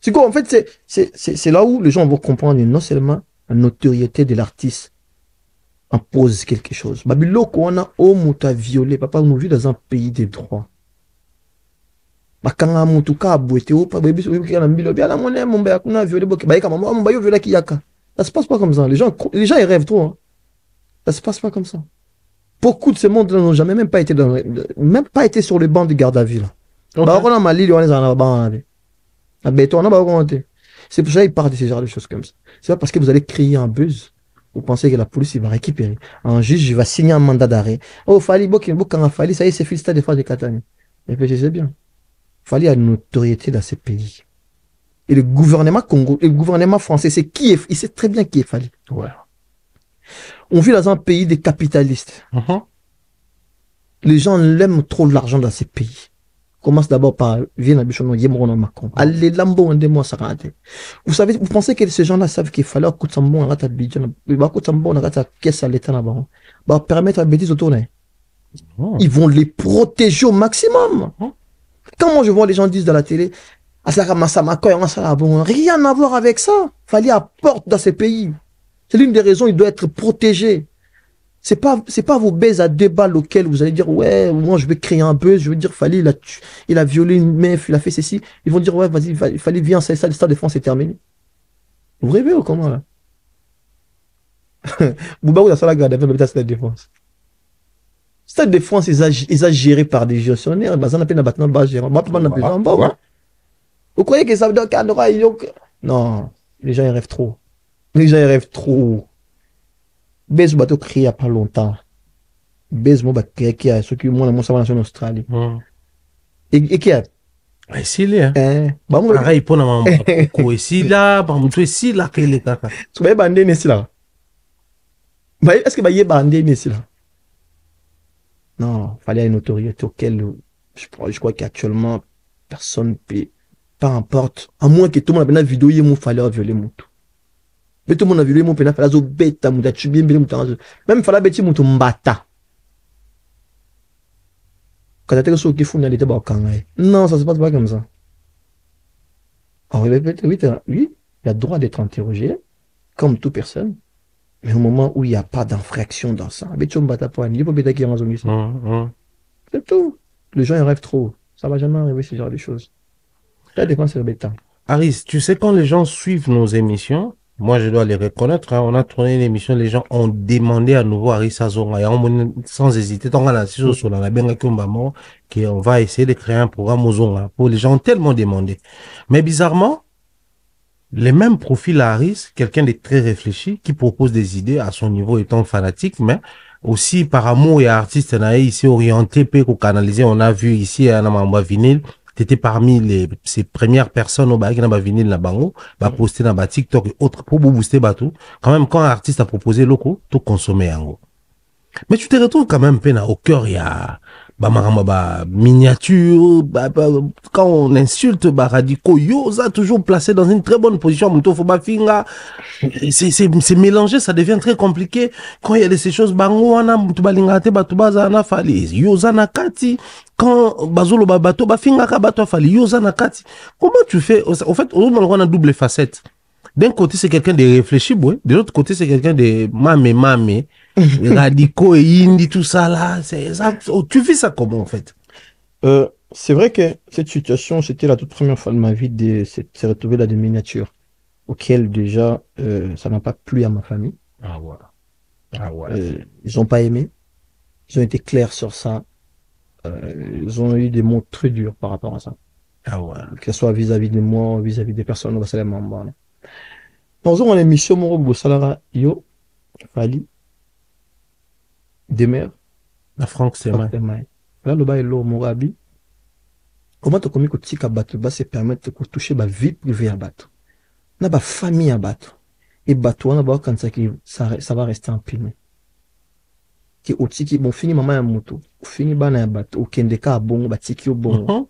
B: C'est quoi, en fait, c'est là où les gens vont comprendre non seulement la notoriété de l'artiste impose quelque chose. Babiloko, on a muta violé, papa, nous vit dans un pays des droits. Bakanga mutuka abouete, ou pas, baby, ou bien, bien, la monnaie, mon béa, qu'on a violé, baïka, maman, mon baïo violé qui yaka. Ça se passe pas comme ça. Les gens, ils rêvent trop, hein. Ça se passe pas comme ça. Beaucoup de ces mondes n'ont jamais même pas été sur le banc de garde à vue. Okay. Bah, on a Mali, on est en bas. C'est pour ça qu'ils parlent de ce genre de choses comme ça. C'est pas parce que vous allez créer un buzz. Vous pensez que la police va récupérer. Un juge va signer un mandat d'arrêt. Oh, Fali, quand Fali, ça y est, c'est fils de fois de Catane. Et puis, c'est bien. Fali a une notoriété dans ces pays. Et le gouvernement Congo, le gouvernement français, c'est qui est, il sait très bien qui est Fali.
A: Ouais.
B: On vit dans un pays des capitalistes. Les gens l'aiment trop l'argent dans ces pays. Commence d'abord par Vienne Bichono, Yemrono Macron. Allez, Lambo, un démon, ça raté. Vous savez, vous pensez que ces gens-là savent qu'il fallait que Sambo, on a Bidjan, on a caisse à l'état là-bas. Bah, permettre à bêtise autour. Ils vont les protéger au maximum. Quand moi je vois les gens disent dans la télé, rien à voir avec ça. Fallait apporter dans ces pays. C'est l'une des raisons, il doit être protégé. C'est pas vos baises à 2 balles auxquelles vous allez dire, ouais, moi je vais créer un buzz, je veux dire, Fali, il a violé une meuf, il a fait ceci. Ils vont dire, ouais, vas-y, Fali, viens, ça, l'histoire de France est terminée. Vous rêvez ou comment, là? Bouba, vous avez la garde avec le stade de défense. Stade de France, ils ont géré par des gestionnaires, bah, ça n'a pas de bâtiment, bah, gérant. Vous croyez que ça veut dire qu'il y a non, les gens, ils rêvent trop. Les gens, ils rêvent trop. Baiser bateau créé il n'y a pas longtemps. Baiser mon bateau qui a ce qui est moins en Australie. Et qui a.
A: Ici, là. Pareil, pour nous, ici, là, ici, là, qu'il est là.
B: Tu vas bander ici, là. Est-ce que tu vas bander ici, là? Non, il fallait une autorité auquel je crois qu'actuellement, personne ne peut. Peu importe. À moins que tout le monde ait une vidéo, il fallait violer mon tout. Mais tout le monde a violé mon pénal, il fallait bêta, même il fallait bêter mon mbata. Non, ça se passe pas comme ça. Alors, oui, il a droit d'être interrogé, comme toute personne, mais au moment où il n'y a pas d'infraction dans ça, c'est tout. Les gens ils rêvent trop. Ça va jamais arriver ce genre de choses. Ça dépend, c'est le temps.
A: Aris, tu sais, quand les gens suivent nos émissions, moi je dois les reconnaître, hein, on a tourné une émission, les gens ont demandé à nouveau Aris Azonga, sans hésiter, tant qu'on a sur la benga kumbamo, qu'on va essayer de créer un programme aux Zonga, pour les gens ont tellement demandé. Mais bizarrement, les mêmes profils à Aris, quelqu'un de très réfléchi, qui propose des idées à son niveau étant fanatique, mais aussi par amour et artiste, on a ici orienté, peu canalisé, on a vu ici à Namamba Vinyle, t'étais parmi ces premières personnes au bas qui n'a pas vinyle la bango, bah poster dans TikTok et autres pour booster tout. Quand même, quand un artiste a proposé loco, tout consommer en gros. Mais tu te retrouves quand même peine au cœur, il y a miniature, quand on insulte radicaux, Yoza toujours placé dans une très bonne position, c'est mélangé, ça devient très compliqué. Quand il y a ces choses, bango wana mutubalingate batubaza na fali, Yoza nakati, quand bazolo babato bafinga ka bato fali, Yoza nakati. Comment tu fais? En fait, on a double facette. D'un côté, c'est quelqu'un de réfléchi, de l'autre côté, c'est quelqu'un de mamé, radicaux et indie, tout ça là. Ça, tu vis ça comment en fait?
B: C'est vrai que cette situation, c'était la toute première fois de ma vie de se retrouver dans des miniatures, auxquelles déjà, ça n'a pas plu à ma famille.
A: Ah ouais. Ah ouais.
B: Ils n'ont pas aimé. Ils ont été clairs sur ça. Ils ont eu des mots très durs par rapport à ça.
A: Ah ouais.
B: Que ce soit vis-à-vis de moi, vis-à-vis des personnes au Basalem Mamba. Par exemple, on a émission Moro Bosalara Yo, Fali, Demer,
A: La Franck Semaï.
B: Là, le bas est l'eau, Morabi. Comment tu as commis que tu as se permettre de toucher la vie privée à battre? On a la famille à battre. Et battre, on a quand ça va rester imprimé. Qui aussi qui bon fini maman à moto, fini bana à battre, au kendeka à bon, batiki au bon.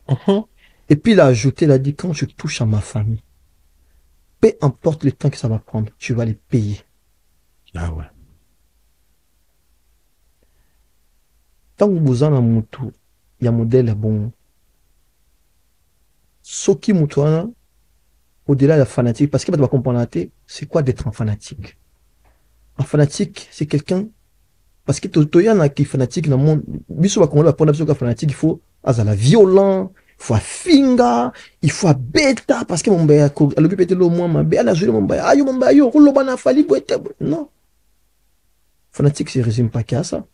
B: Et puis il a ajouté, il a dit quand je touche à ma famille, peu importe le temps que ça va prendre, tu vas les payer.
A: Ah ouais.
B: Tant que vous en avez moto, il y a un modèle bon. Ce qui moutouana, au-delà de la fanatique, parce que tu vas comprendre, c'est quoi d'être un fanatique? Un fanatique, c'est quelqu'un, parce que il y en a qui fanatique dans le monde, bisous va prendre fanatique, il faut la violent, il faut finga, il faut bêta, parce que mon baya, le bébé le moins, ma baya, la jolie mon baya, ayo mon baya, roulo bana fali, non. Fanatique, c'est résume pas qu'à ça.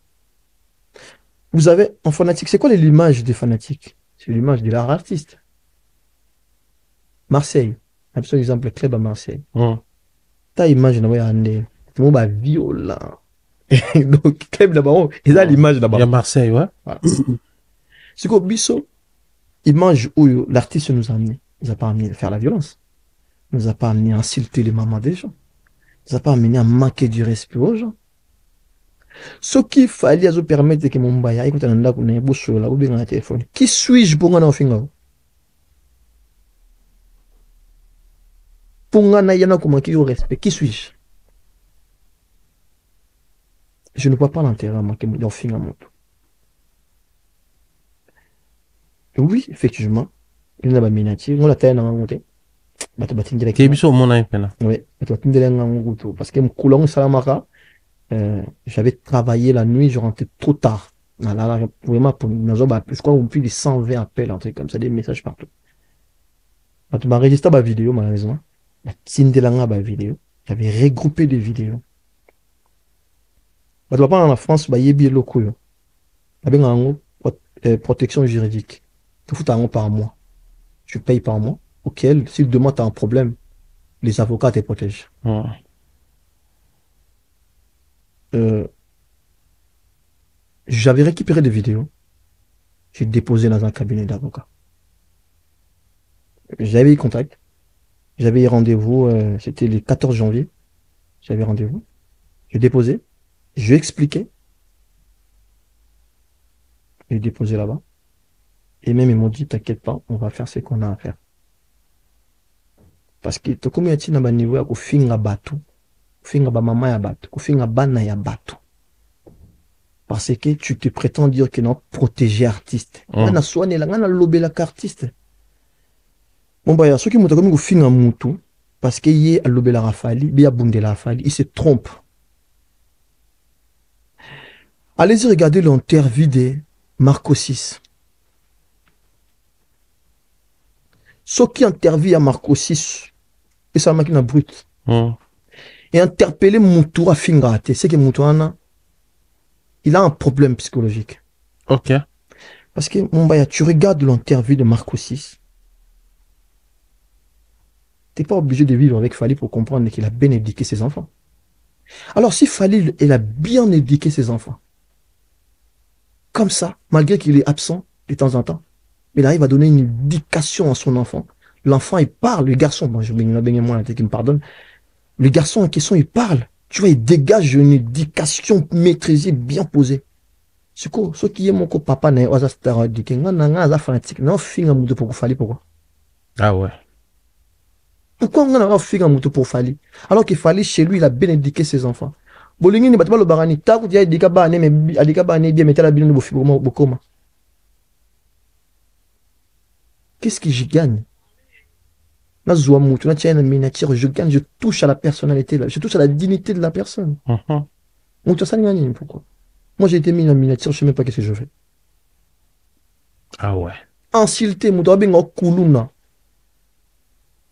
B: Vous avez, en fanatique, c'est quoi l'image des fanatiques? C'est l'image de l'art artiste. Marseille, un exemple club à Marseille. Ta image n'a pas été tout le violent. Donc, club là-bas, ils ont l'image là-bas.
A: Il y a Marseille, ouais.
B: Voilà. C'est quoi, Bisso, image où l'artiste nous a amené. Il nous a pas amené à faire la violence. Il nous a pas amené à insulter les mamans des gens. Il nous a pas amené à manquer du respect aux gens. Ce qu'il fallait à permettre que mon bail, écoute, on a un bouche là, ou bien un téléphone. Qui suis-je pour en finir? Pour en ayant comment qui au respect, qui suis-je? Je ne vois pas l'intérêt à manquer mon finir mon tout. Oui, effectivement, il y a une miniature, on l'a taille dans la montée. Bah, tu vas t'indiquer.
A: Qui est bien au monde, hein,
B: oui, tu vas t'indiquer dans la montée. Parce que mon coulon salamara, j'avais travaillé la nuit, je rentrais trop tard. Là, vraiment, je crois qu'on plus de 120 appels, un truc comme ça, des messages partout. Tu m'as enregistré ma vidéo, malheureusement. La vidéo. J'avais regroupé des vidéos. Tu vas pas en France, il y a des locaux. Il y a une protection juridique. Tu fous un par mois. Tu payes par mois, auquel, si demain tu as un problème, les avocats te protègent. J'avais récupéré des vidéos. J'ai déposé dans un cabinet d'avocats. J'avais eu contact. J'avais eu rendez-vous, c'était le 14 janvier. J'avais rendez-vous. J'ai déposé. Je lui ai expliqué. J'ai déposé là-bas. Et même ils m'ont dit, t'inquiète pas, on va faire ce qu'on a à faire. Parce que tu comme tu n'as niveau à finga batu, finga ba mama ya batu, finga bana ya batu. Parce que tu te prétends dire que non, protéger artiste. On a soigné la, on a lobé la artiste. Bon, bah, il y a ceux qui m'ont dit que fin en moutou, parce qu'il y a lobé la rafali, il y a bondé la rafali, il se trompe. Allez-y regarder l'interview de Marco 6. Ceux qui interviewent à Marco 6, et ça m'a brute. Et interpeller Moutou à Fingate, c'est que Moutou il a un problème psychologique.
A: Ok.
B: Parce que, mon baya, tu regardes l'interview de Marco 6. T'es pas obligé de vivre avec Fali pour comprendre qu'il a bien éduqué ses enfants. Alors, si Fali, il a bien éduqué ses enfants, comme ça, malgré qu'il est absent de temps en temps, il arrive à donner une éducation à son enfant. L'enfant, il parle, le garçon, bon, je vais moi, qui me pardonne, le garçon en question, il parle. Tu vois, il dégage une éducation maîtrisée, bien posée. C'est quoi? Ce qui est mon papa, n'est pas un fanatique. Non, fille, un pour Fali, pourquoi?
A: Ah ouais.
B: Pourquoi on a un fille, un pour Fali? Alors qu'il fallait chez lui, il a bien éduqué ses enfants. Bolingi ni batba le barani, ta ku dia éduqué ba ne mais éduqué ba ne bien mettre la bille no bokoma. Qu'est-ce que je gagne? Je gagne, je touche à la personnalité, je touche à la dignité de la personne. Pourquoi? Moi, j'ai été mis en miniature, je ne sais même pas qu'est-ce que je fais.
A: Ah ouais.
B: Insulté, Moudabing en Koulouna.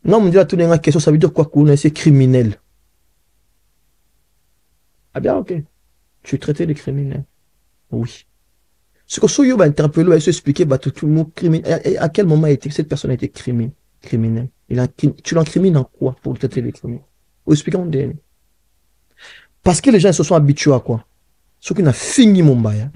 B: Non, on me dit à tout le monde, question, ça veut dire quoi, Koulouna? C'est criminel. Ah bien, ok. Tu es traité de criminel. Oui. Ce que Soyo va interpeller, va s'expliquer, bah, tout le mot criminel. À quel moment cette personne a été criminelle? Tu l'incrimines en quoi pour traiter les criminels? Expliquons des. Parce que les gens se sont habitués à quoi? Ce qu'on a fini Mumbaya.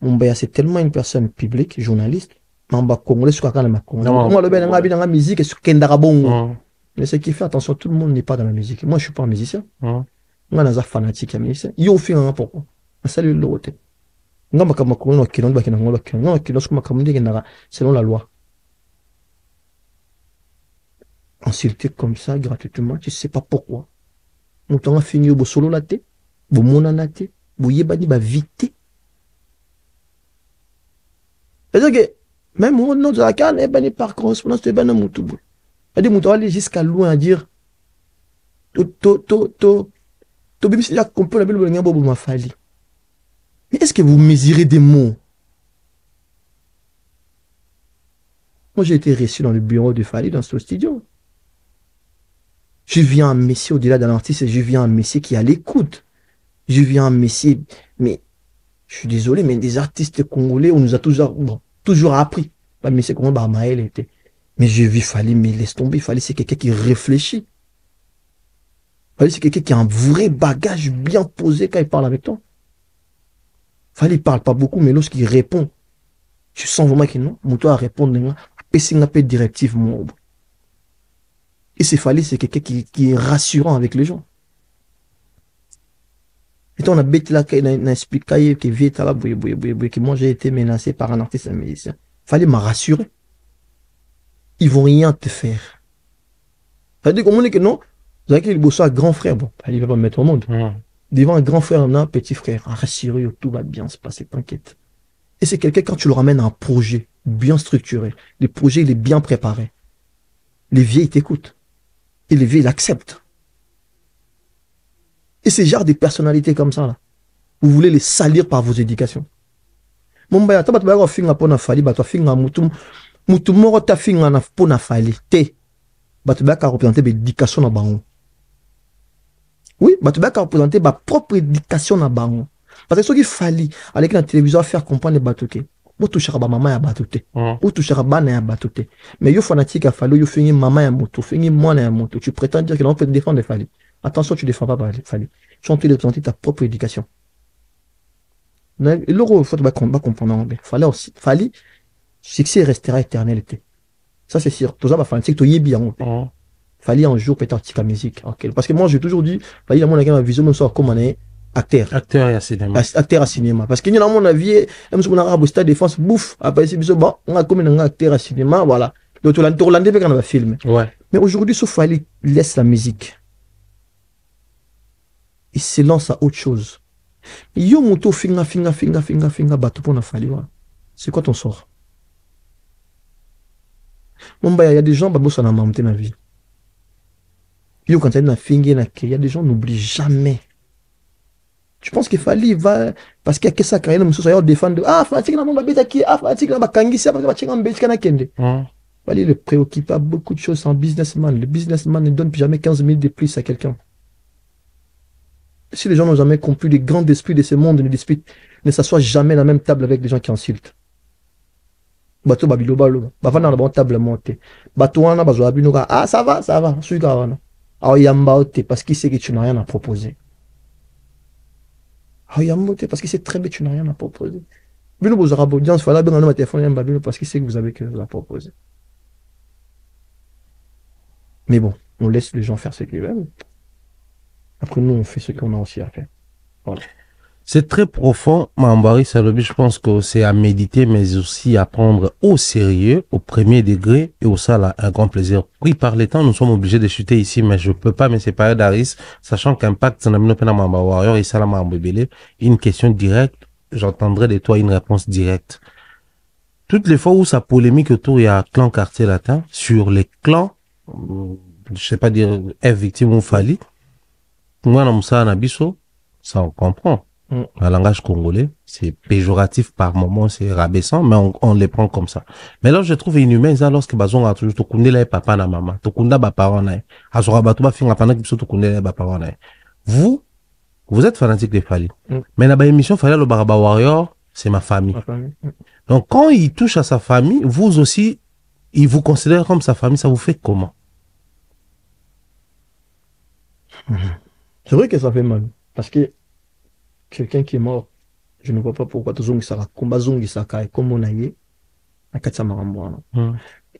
B: Mumbaya, c'est tellement une personne publique, journaliste. Mamba congolais, ce qu'on a moi, le ben, dans la musique, c'est Kendara Bongo. Mais ce qui fait attention, tout le monde n'est pas dans la musique. Moi, je suis pas un musicien. Moi, je suis un fanatique à musicien. Yo, fait un pourquoi? Salut le roté. Non, ma congolais, selon la loi. Insulté comme ça, gratuitement, tu sais pas pourquoi. On t'a fini au solo la tête, au monanate, au yebani, ba vite. C'est-à-dire que, même au nom de la canne, eh par correspondance, tu es ben un moutoubou. C'est-à-dire, moutou aller jusqu'à loin à dire, bim, c'est là qu'on peut la belle boulot, bobo m'a fallu. Mais est-ce que vous mesurez des mots? Moi, j'ai été reçu dans le bureau de Fali, dans ce studio. Je viens un messie au-delà d'un artiste, je viens un messie qui est à l'écoute. Je viens un messie, mais je suis désolé, mais des artistes congolais, on nous a toujours appris. Pas messie comment Barmaël était. Mais je vis Fali, mais laisse tomber, Fali, c'est quelqu'un qui réfléchit. Fali, c'est quelqu'un qui a un vrai bagage bien posé quand il parle avec toi. Fali, il parle pas beaucoup, mais lorsqu'il répond, tu sens vraiment qu'il non, mon toi à répondre, un peu directive, mon. Et c'est Fali, c'est quelqu'un qui est rassurant avec les gens. Et on a bêté là, on a expliqué que vite là, que moi j'ai été menacé par un artiste, un musicien. Fali m'a rassuré. Ils vont rien te faire. Ça veut dire qu'on dit que non, vous avez qu'il bosse à grand frère, bon, il va pas me mettre au monde. Devant un grand frère, on a un petit frère, rassuré, tout va bien se passer, t'inquiète. Et c'est quelqu'un, quand tu le ramènes à un projet bien structuré, le projet il est bien préparé, les vieux ils t'écoutent. Et les vieux, ils l'acceptent. Et ces genres de personnalités comme ça, là, vous voulez les salir par vos éducations. Mon baya, tu vas finir pour na fali, tu vas finir moutou moro ta finir pour na fali. Te, tu vas représenter l'éducation na bango. Oui, tu vas représenter ma propre éducation na bango. Parce que ce qui fali, avec la télévision, faire comprendre les batoutés. Ou toucher à maman ya batouté. Ou toucher à bana ya batouté. Mais yo fanatique a fallu, yo finir maman ya moto, finir moi ya moto. Tu prétends dire que l'on peut défendre les Fali. Attention, tu défends pas Fali. Tu es en train de représenter ta propre éducation. L'euro, il faut pas comprendre. Fali, succès restera éternalité. Ça, c'est sûr. Tout ça, fanatique, tu y bien. Fali un jour peut-être la musique. Parce que moi, j'ai toujours dit, Fali, à mon avis, ma vision, me sort comme on est. Acteur à cinéma. Acteur à cinéma. Parce qu'il y a mon avis, même si on a un stade de défense, bouffe, après c'est bon, on a comme un acteur à cinéma, voilà. Donc, Hollandais, on va filmer.
A: Ouais.
B: Mais aujourd'hui, sauf Fali laisse la musique. Il se lance à autre chose. Yo moto finga bateau pour na Fally. C'est quoi ton sort? Mon bah, il y a des gens, bah, ça n'a pas dans la vie. Yo, quand tu na finga, il y a des gens, n'oublie jamais. Tu penses qu'il fallait, va, parce qu'il y a que ça, quand il y a des gens qui défendent, ah, fanatique, n'a pas bête qui, ah, fanatique, n'a pas kangi, c'est pas fanatique, n'a pas bête, n'a kende. Fallait le préoccuper à beaucoup de choses en businessman. Le businessman ne donne jamais 15 000 de plus à quelqu'un. Si les gens n'ont jamais compris les grands esprits de ce monde, ne s'assoient jamais à la même table avec des gens qui insultent. Bateau babilo balo, bava na la bonne table montée. Bateau wana bazo abinuka, ah ça va, suiga wana. Ah yamba ote parce qu'il sait que tu n'as rien à proposer. Ah yamba ote parce qu'il sait très bien que tu n'as rien à proposer. Bino bozo rabo audience fala bien ma téléphone yamba bino parce qu'il sait que vous avez quelque chose à proposer. Mais bon, on laisse les gens faire ce qu'ils veulent. Après nous on fait ce qu'on a aussi à faire. Voilà.
A: C'est très profond, Mambari Salobi. Je pense que c'est à méditer, mais aussi à prendre au sérieux, au premier degré, et au ça, un grand plaisir. Pris par les temps, nous sommes obligés de chuter ici, mais je peux pas me séparer d'Aris, sachant qu'impact, ça n'a pas Warrior et ça une question directe, j'entendrai de toi une réponse directe. Toutes les fois où ça polémique autour, il y a clan quartier latin, sur les clans, je sais pas dire, F victime ou Fally, moi, dans Moussa Nabiso, ça on comprend. Un langage congolais, c'est péjoratif par moment, c'est rabaissant, mais on les prend comme ça. Mais là, je trouve inhumain, ça, lorsque bazon a toujours tokunde la papa na maman, tokunda ba parents na, azora batu ba finga pendant que tokunde la ba parents na. Vous êtes fanatique des Fally. Mais la émission Fally le Baraba Warrior, c'est ma famille. Donc, quand il touche à sa famille, vous aussi, il vous considère comme sa famille, ça vous fait comment?
B: C'est vrai que ça fait mal. Parce que quelqu'un qui est mort, je ne vois pas pourquoi comme on a eu à Katsamarambouana.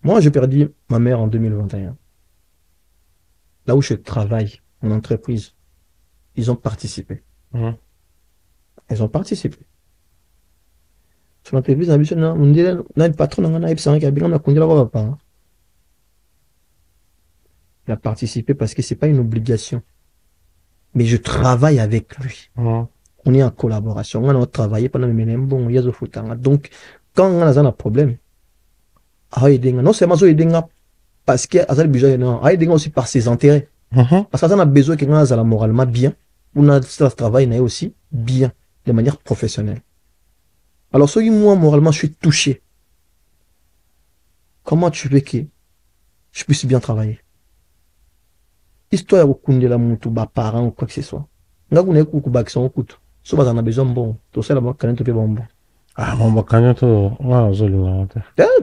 B: Moi, j'ai perdu ma mère en 2021. Là où je travaille, en entreprise, ils ont participé. Ils ont participé. Sur l'entreprise, on dit, on a une patronne, on a il a participé parce que c'est pas une obligation. Mais je travaille avec lui. On est en collaboration. On a travaillé pendant le bon, donc, quand on a un problème, non seulement parce qu'il y a besoin, non, aussi par ses intérêts. Parce qu'on a besoin que quelqu'un soit moralement bien, on a travail aussi bien, de manière professionnelle. Alors, si moi, moralement, je suis touché, comment tu veux que je puisse bien travailler? Histoire de la moutou, parents ou quoi que ce soit. Nga kuna ku ba kiso kutu. So ba na besoin bon. To sala ba kanento pe bon.
A: Ah bon ba kanento wa zolo.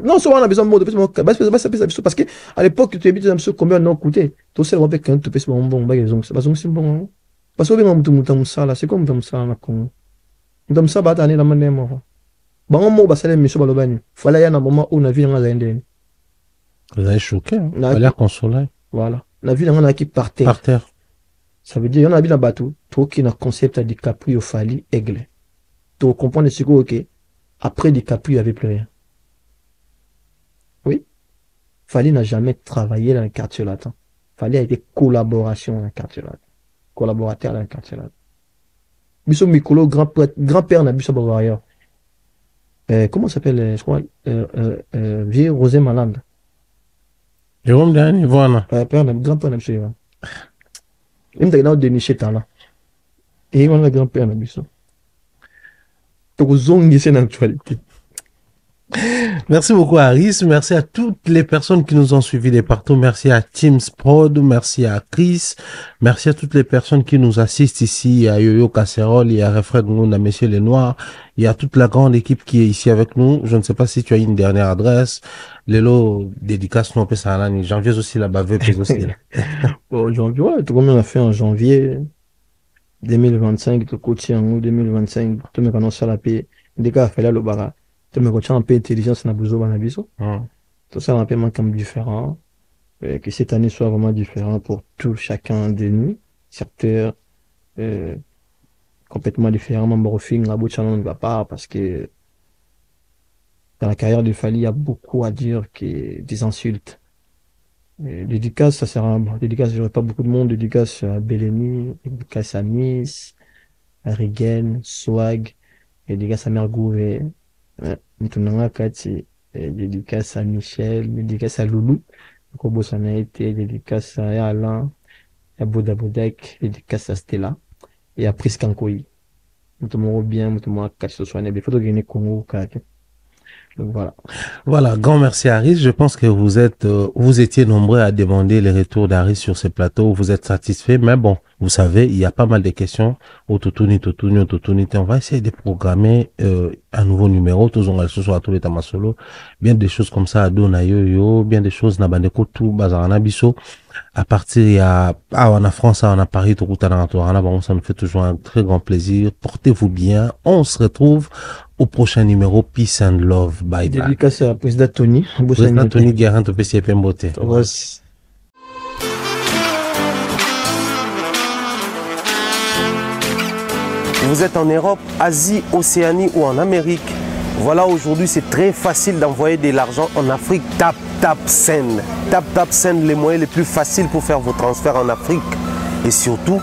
B: Non, so on a besoin bon parce que à l'époque tu habites dans ce combien non coûté. To sala ba kanento pe bon ba ils ont ça c'est bon. Parce que bien mutu sala, c'est comme mutu sala na ko. Mutu sala ba tani la mané mo. Ba mo ba sala miso ba lobani. Fala ya na moment où na vie nga zaende.
A: Vous avez choqué, hein? Fallait consoler.
B: Voilà. La ville on a qui par terre.
A: Par terre.
B: Ça veut dire, il y en a vu dans le bateau, toi qui n'a concept à DiCaprio, Fally, Aigle. Tu comprends ce que, ok, après DiCaprio, il n'y avait plus rien. Oui. Fally n'a jamais travaillé dans le quartier latin. Fally a été collaboration dans le quartier latin. Collaborateur dans le quartier latin. Bisso Mikolo, grand-père n'a Bisso Warrior. Comment s'appelle, je crois, vieux Rosé Malande.
A: Jérôme Dani, voilà.
B: Grand-père n'a Bisso. Il m'a dit dénicher talent. Et on a grand-père dans ça. Donc, c'est une actualité.
A: Merci beaucoup, Aris. Merci à toutes les personnes qui nous ont suivis de partout. Merci à Teams Prod. Merci à Chris. Merci à toutes les personnes qui nous assistent ici. À Yo-Yo Casserole, il y a Refred Ngoun, à Messieurs les Noirs. Il y a toute la grande équipe qui est ici avec nous. Je ne sais pas si tu as une dernière adresse. Lélo, dédicace, non, peut ça, janvier aussi, là-bas, aussi.
B: Bon, janvier, ouais, tout comme on a fait en janvier 2025, tout côté en août 2025, tout le monde a la paix. Des cas, fait là, le bara. Tout le monde a un peu intelligence, n'a besoin d'un abisso. Tout ça, un peu comme différent. Que cette année soit vraiment différent pour tout chacun de nous. Secteur, complètement différent. Mamborofing, la bout ne va pas parce que dans la carrière de Fally, il y a beaucoup à dire des insultes. Dédicace, ça sert à dédicace, j'aurais pas beaucoup de monde. Dédicace à Beleni, dédicace à Nice, Regen, Swag, dédicace à Mergouvé, Moutounanga Kati, dédicace à Michel, dédicace à Loulou, Kobo Sanaïté, dédicace à Alain, à Boda Bodek, dédicace à Stella, et à Priskankoyi. Moutoumoro bien, Moutoumoro Kati, ce soit Nébé, photo Guinée Congo, Kati. Donc voilà.
A: Voilà, grand merci Harris. Je pense que vous étiez nombreux à demander les retours d'Harris sur ces plateaux. Vous êtes satisfaits, mais bon, vous savez, il y a pas mal de questions. On va essayer de programmer un nouveau numéro. Toujours ce soir tous les tamasolo. Bien des choses comme ça à Donayo, bien des choses na bandeko tout bazarana biso. À partir on a France, on a Paris, tout ça nous fait toujours un très grand plaisir. Portez-vous bien. On se retrouve au prochain numéro. Peace and love. Bye bye.
B: Dédicace à Président Tony.
A: Président Tony Guérin, au PCP Mbote.
C: Vous êtes en Europe, Asie, Océanie ou en Amérique. Voilà, aujourd'hui, c'est très facile d'envoyer de l'argent en Afrique. Tap Send. Tap Send, les moyens les plus faciles pour faire vos transferts en Afrique. Et surtout,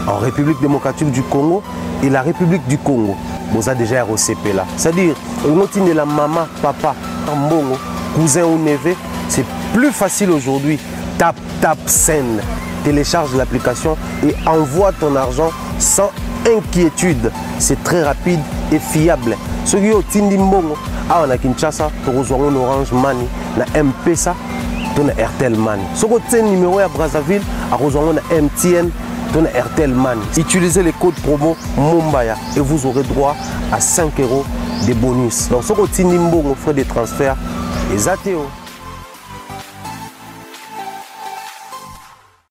C: en République démocratique du Congo et la République du Congo. Vous avez déjà ROCP là. C'est-à-dire, de la maman, papa, mbongo, cousin ou neveu, c'est plus facile aujourd'hui. Tap Send. Télécharge l'application et envoie ton argent sans inquiétude. C'est très rapide et fiable. Ceux qui ont Tindi Mbongo, on a Kinshasa, on a Orange Money, on a M-Pesa, on a Airtel Money. Ceux qui ont numéro à Brazzaville, on a MTN, on a Airtel Money. Utilisez les codes promo Mumbaya et vous aurez droit à 5 € de bonus. Donc ceux qui ont Tindi Mbongo, frais de transfert, les ATO.